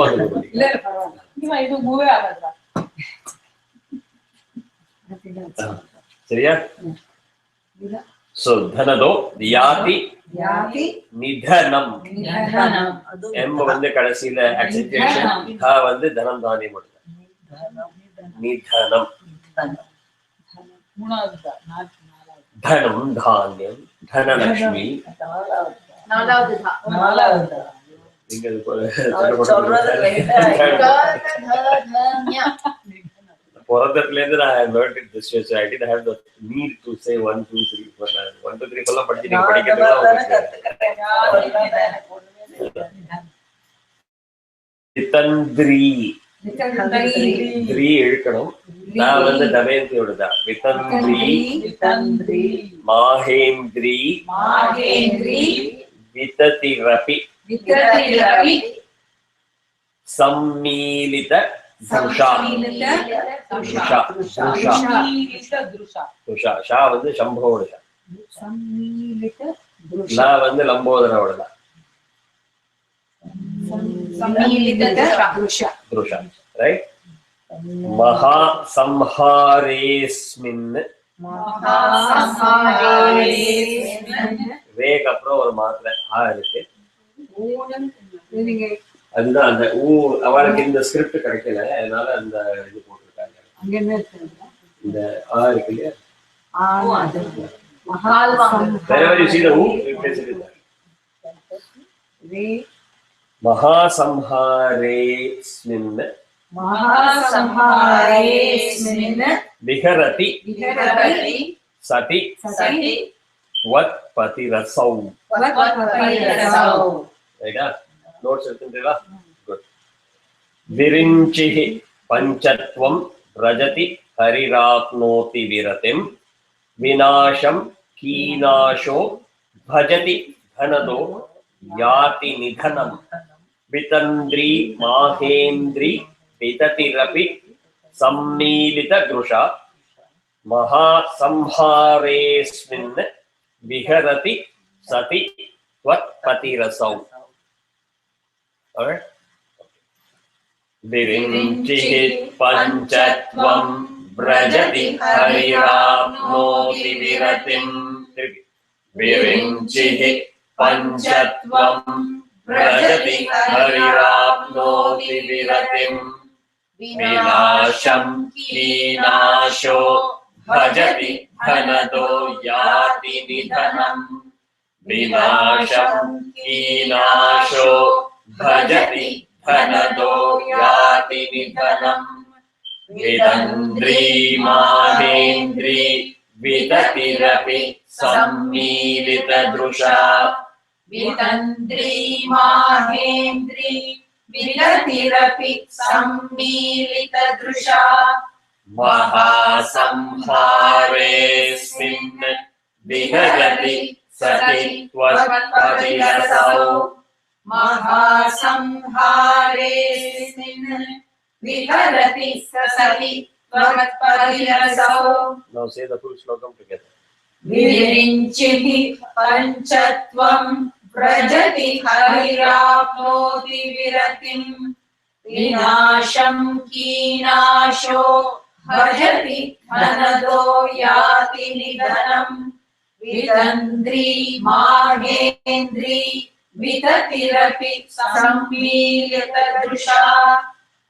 so dhanado yati nidhanam. M வந்து கடைசில accentuation, th வந்து தனம் தானியம் வருது. Nidhanam. தனம் தானியம் தனலக்ஷ்மி. நீங்க பிறந்ததுலேருந்து நான் learned it this way, so I didn't have the need to say 1 2 3 4 1 2 3 எல்லாம் படிச்சு நீங்க படிக்கிறதுலாம் விதந்திரி. த்ரீ இழுக்கணும். நான் வந்து தமயந்தியோட தான். விதந்திரி மாஹேந்திரி விததிரபி சம்மீலித துஷா. ஷா வந்து சம்போட ஷா. Sammilita Drusha. La வந்து Lambodara வடல. Sammilita Drusha. Drusha, right? Maha samharesmin. வேக அப்புறம் ஒரு மாத்திரை ஆ இருக்கு. அதுதான் அந்த ஊ அவளுக்கு இந்த ஸ்கிரிப்ட் கிடைக்கல, அதனால அந்த இது போட்டிருக்காங்க. இந்த ஆ இருக்கு இல்லையா, wherever you see the who, replace it with that. மகாசம்ஹாரேஸ்மின் விஹரதி சதி வத் பதிரசௌ. ரைட்டா? நோட்ஸ் எடுத்துட்டீங்களா? குட். விரிஞ்சிஹி பஞ்சத்வம் ரஜதி ஹரிராப்னோதி விரதிம் விநாசம் கீநாசோ பஜதி தனதோ யாதி நிதனம் விதந்திரி மாஹேந்திரி விததிரபி சம்மீலித க்ருஷா மகாசம்ஹாரேஸ்மின் விஹரதி சதி த்வத் பதிரசௌ. Alright? Virinchihit panchatvam brajati harirapnoti viratim. Virinchihit panchatvam brajati harirapnoti viratim. Vinasham keenasho bhajati dhanado yati nidhanam. Vinasham keenasho bhajati dhanado yati nidhanam. Vidandri mahendri vidatirapi sammilita drusha. Vidandri mahendri vidatirapi sammilita drusha. Mahasamharesmin viharati sati tvatpadirasau. Mahasamharesmin viharati sati tvatpadirasau. Now say the full slokam together. Virinchihi panchatvam brajati harirapnoti viratim. Vinasham keenasho bhajati dhanado yati nidhanam. Vidandri mahendri vitatirapi sammilita drusha.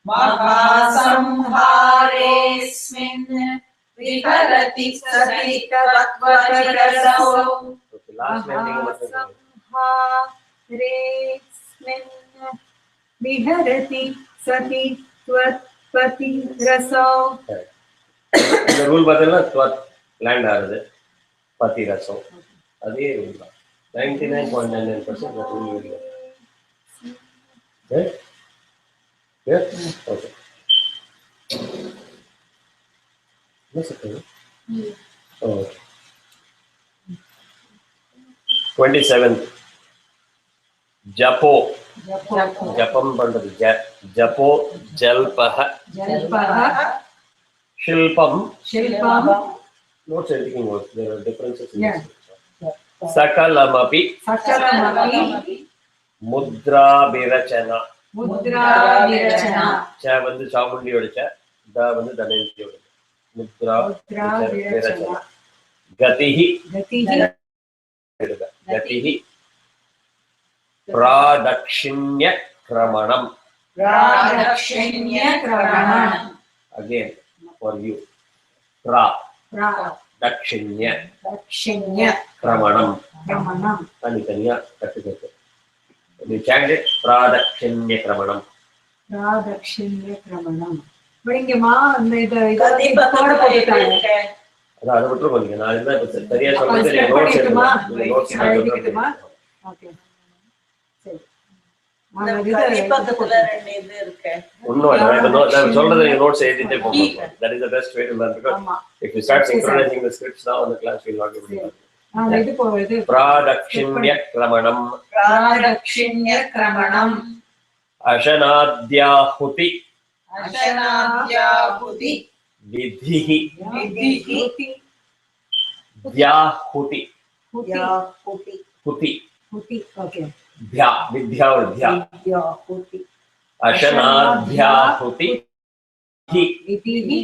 Mahasamharesmin viharati sati tvatpadirasau. Okay, last ending of the Viharati sati tvatpadirasau. இந்த rule பார்த்தீங்கன்னா த்வத் land ஆகுது, பத்தி ரசம் அதே rule தான். 99.99% the rule will work. Okay? Yeah? Okay. What's it? Oh, okay. 27th. Japo. Japam பண்றது ஜப்போ ஜல்பஹ ஷில்பம். Notes everything works. There are differences in this. Sakalamapi mudra virachana. Cha வந்து சாமுண்டியோட cha, da வந்து தனயந்தியோட. Mudra virachana. Gatihi pradakshinya kramanam. Again for you. Dakshinya kramanam. தனித்தனியா கட்டுக்கட்டு. You chant it pradakshinya kramanam. இங்கமா அந்த இத அதான் அதை விட்டு போங்க. நான் என்ன சரியா சொல்றது, நீங்க நோட்ஸ் எடுத்துமா. நோட்ஸ் எடுத்துமா. ஓகே சரி. ஒன்னும் இல்ல, நான் சொல்றது நீங்க நோட்ஸ் எழுதிட்டே போங்க. That is the best way to learn, because if you start synchronizing the scripts now in the class, we will not be able to learn. இது போகுது. Pradakshinya kramanam. Ashanadhyahuti vidhihi Vyahuti. Yahuti. Huti. Huti. Okay. Dhya. Vidya or dhya. Yahuti. Ashanadhyahuti. Hi. Itihi.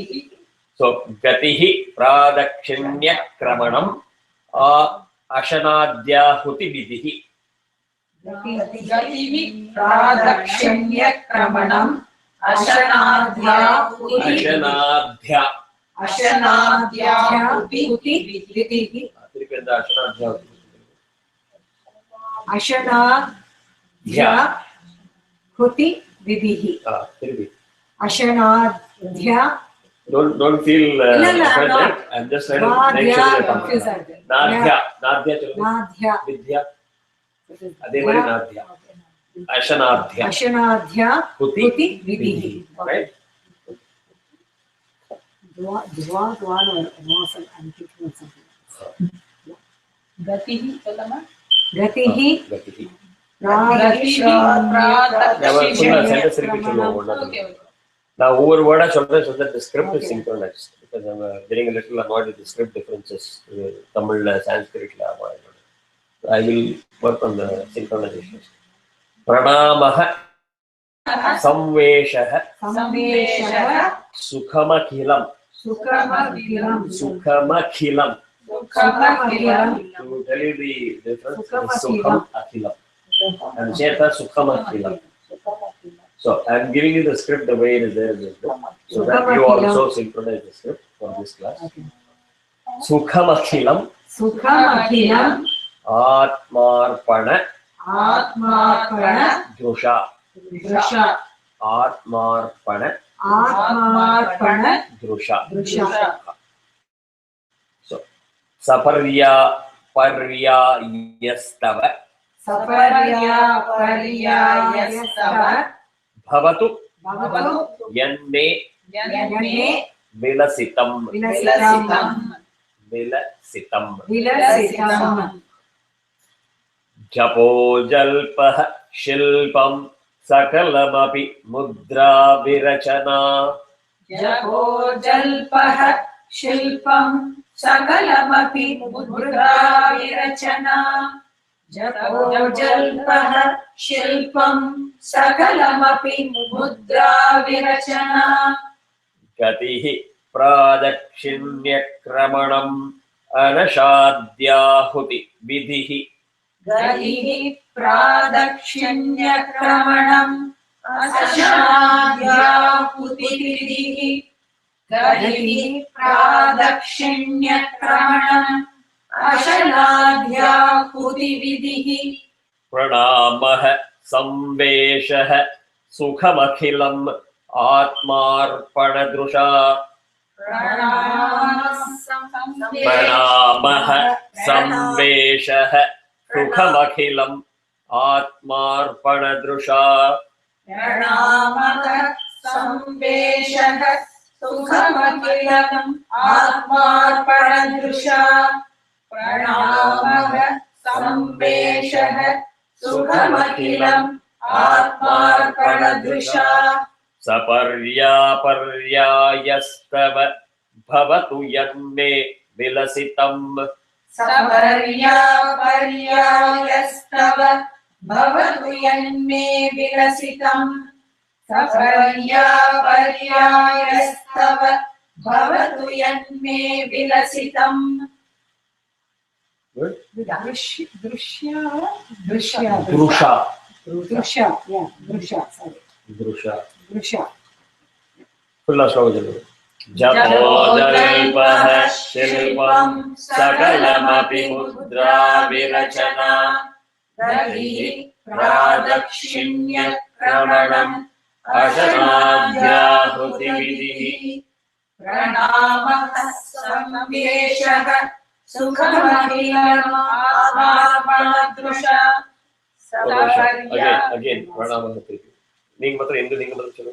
So, gatihi pradakshinya kramanam. Ashanadhyahuti vidihi. Gatihi pradakshinya kramanam ashanadhyahuti ashanadhyahuti Itihi. திருப்பி அந்த அசனாத்யாhuti. Ashanadhyahuti vidihi. திருப்பி. Ashanadhya. Don't feel offended. I'm just trying to make sure you're comfortable. Nadhya சொல்லுங்க. Nadhya. Vidya. அதே மாதிரி நாத்யா. அசனாத்யா. Huti vidihi. Right? Dwa no I'm thinking of something. Gatihi சொல்லமா Gatihi. Gatihi. Okay. Now, over word I should so that the script is synchronized because I'm getting a little annoyed with the script differences. Tamil, Sanskrit, I will work on the synchronization. Pranamaha Samveshaha Sukhamakhilam. To tell you the difference, Sukham Akhilam. And Cheta Sukham Akhilam. So I'm giving you the script the way it is there in this book, so that you also synchronize the script for this class. Sukham Akhilam. Atmarpana Drusha. Atmarpana Drusha. So Saparya Yastava Bhavatu Yanme Vilasitam. Japo Jalpah Shilpam Sakalamapi Mudra Virachana. Japo jalpah shilpam sakalamapi mudra virachana. Japo jalpah shilpam sakalamapi mudra virachana. Gatihi pradakshinya kramanam anashadhyahuti vidihi. Gatihi pradakshinya kramanam ashanadhyahuti vidihi. Gatihi pradakshinya kramanam ashanadhyahuti vidihi. Pranamaha Samveshaha Sukhamakhilam Atmarpanadrusha. Pranamaha Samveshaha Sukhamakhilam Atmarpanadrusha. Pranamaha Samveshaha Sukhamakhilam Atmarpanadrusha. Pranamaha Samveshaha Sukhamakhilam Atmarpanadrusha. Saparya Yastava Bhavatu Yanme Vilasitam. Saparya Yastava Bhavatu Yanme Vilasitam. Saparya Yastava Bhavatu Yanme Vilasitam. Good. Drusha. Full Shlokas. Japo Jalpah Shilpam Sakalamapi Mudra Virachana. Gatihi pradakshinya kramanam ashanadhyahuti vidihi. Pranamaha Samveshaha Sukhamakhilam Atmarpanadrusha. Again, Pranamaha. Ning matra Hindu ning matra chalo.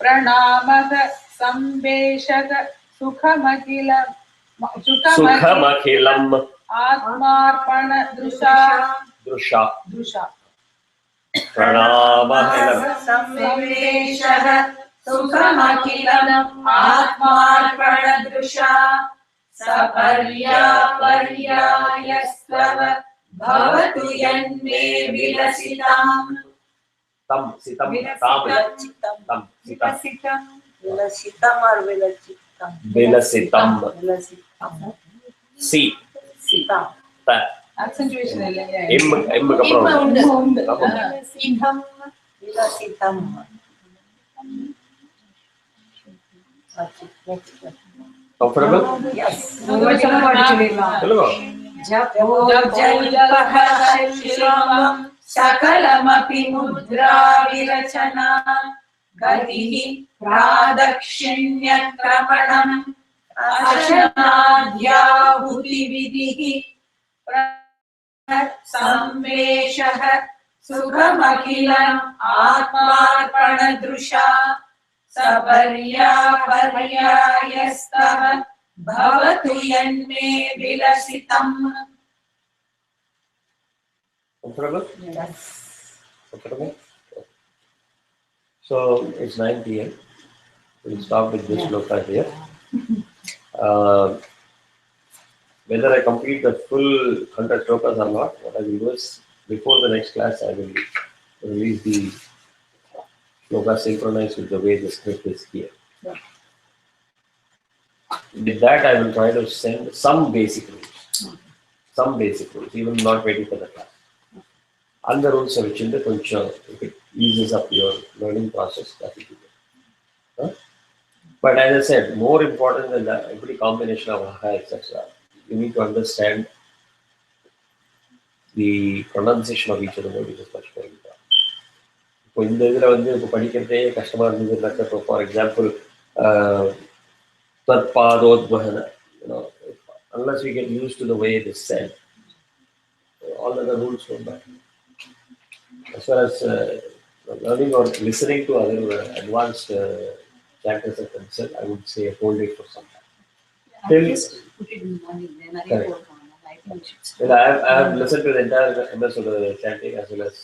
Pranamaha Samveshaha Sukhamakhilam Atmarpanadrusha. Drusha. Pranamaha Samveshaha Sukhamakhilam Atmarpanadrusha. सपर्यापर्यायस्तव भवतु यन्मे विलसिताम् Tam, sitam, tam, tam, sitam. Vilasitam or Vilasitam? Vilasitam. Vilasitam. Si. Sitam. Ta. Accentuation இல்லையா? Immu kapram. உண்டு. இன்பம். Vilasitam. Comfortable? Yes. Hello. जपोजल्पहर्षिवम् सकलमपि मुद्रा विरचना गतिः प्रादक्षिण्यक्रमणम् अशनाद्याहुतिविधिः संवेशः सुखमखिलम् आत्मार्पणदृशा सपर्यापर्यायस्तव भवतु यन्मे विलसितम्. Comfortable? Yes. Comfortable? So it's 9 p.m. We'll stop with this shloka here. Whether I complete the full 100 shlokas or not, what I will do is, before the next class, I will release the shloka synchronized with the way the script is here. With that, I will try to send some basic rules. Some basic rules, even not waiting for the class. And the rules which in the control, if it eases up your learning process, that will be good. Huh? But as I said, more important than that, every combination of aha, etc., you need to understand the pronunciation of each of the words, which is much more important. இப்போ இந்த இதில் வந்து இப்போ படிக்கிறதே கஷ்டமாக இருந்ததுனாக்கா, இப்போ for example தத்பாதோத்வகன, unless we get used to the way it is said, all other rules don't matter. As far as learning or listening to other advanced chanters are concerned, I would say hold it for some time. Just put it in morning, then I think we should. Well, I have listened to the entire MS chanting as well as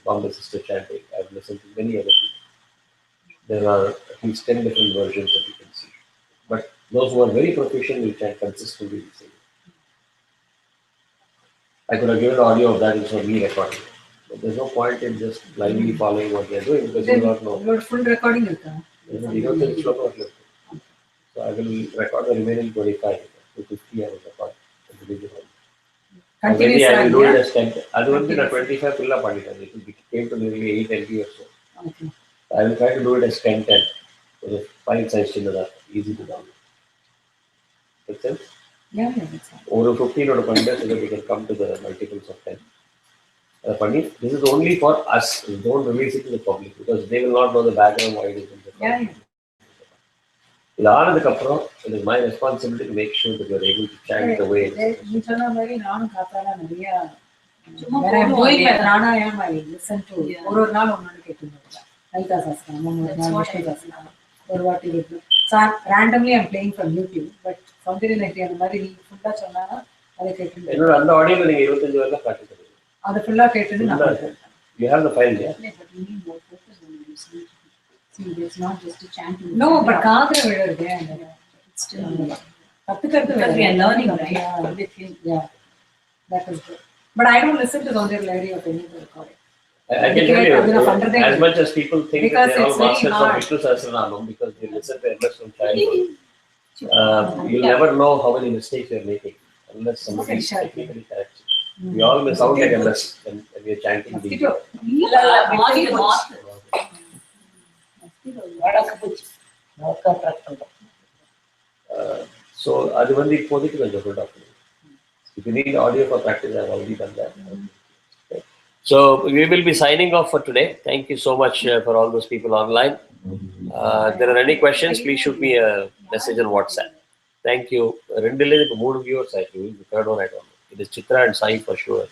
Bombay Sister chanting. I have listened to many other people. There are at least 10 different versions that you can see. But those who are very proficient will chant consistently the same. I could have given audio of that for me recording. But there's no point in just blindly following what they are doing because you do not know. Full recording is there. You don't think Shloka was left. So I will record the remaining 25 to 50 I will record at the beginning. Maybe I will do it as 10. That will be the 25 full up. It came to nearly 8 MB or so. Okay. I will try to do it as 10. So the file size is easy to download. Make sense? Yeah, that's fine. Over 15 or 20 so that we can come to the multiples of 10. This is only for us. Don't release it to the public because they will not know the background why it is in the public. Yeah. It is my responsibility to make sure that you are able to chant the way it is. You சொன்ன மாதிரி நானும் காத்தால நிறைய when I'm doing my pranayam, I listen to ஒரு நாள் ஒன்னு கேட்டுருந்தேன். லலிதா சாஸ்திரம், ஒரு நாள் விஷ்ணு சாஸ்திரம், ஒரு வாட்டி இருக்கு. So randomly I'm playing from YouTube, but Soundarya Lahari அந்த மாதிரி நீ ஃபுல்லா சொன்னா அதை கேட்டுருந்தேன். என்னோட அந்த ஆடியோல நீங்க 25 வரலாம் காட்டுங்க. அது ஃபுல்லா கேட்டுட்டு நான் கேட்டேன். You have the file there? Yeah, but we need more focus when you listen. See, it's not just a chanting. No, but காதுல விழுறது அந்த still கத்துக்கிறது we are learning, right? Yeah, that is good. But I don't listen to Soundarya Lahari or any other recording. I can tell you, as much as people think that they are all masters of Vishnu Sahasranamam because they listen to MS from childhood, you'll never know how many mistakes you're making unless somebody technically corrects you. We all may sound like MS when we are chanting the so அது வந்து இப்போதைக்கு கொஞ்சம் good afternoon. If you need audio for practice, I've already done that. Okay. So we will be signing off for today. Thank you so much for all those people online. If there are any questions, please shoot me a message on WhatsApp. Thank you. Two viewers, I think. The third one I don't know. It is Chitra and Sai for sure.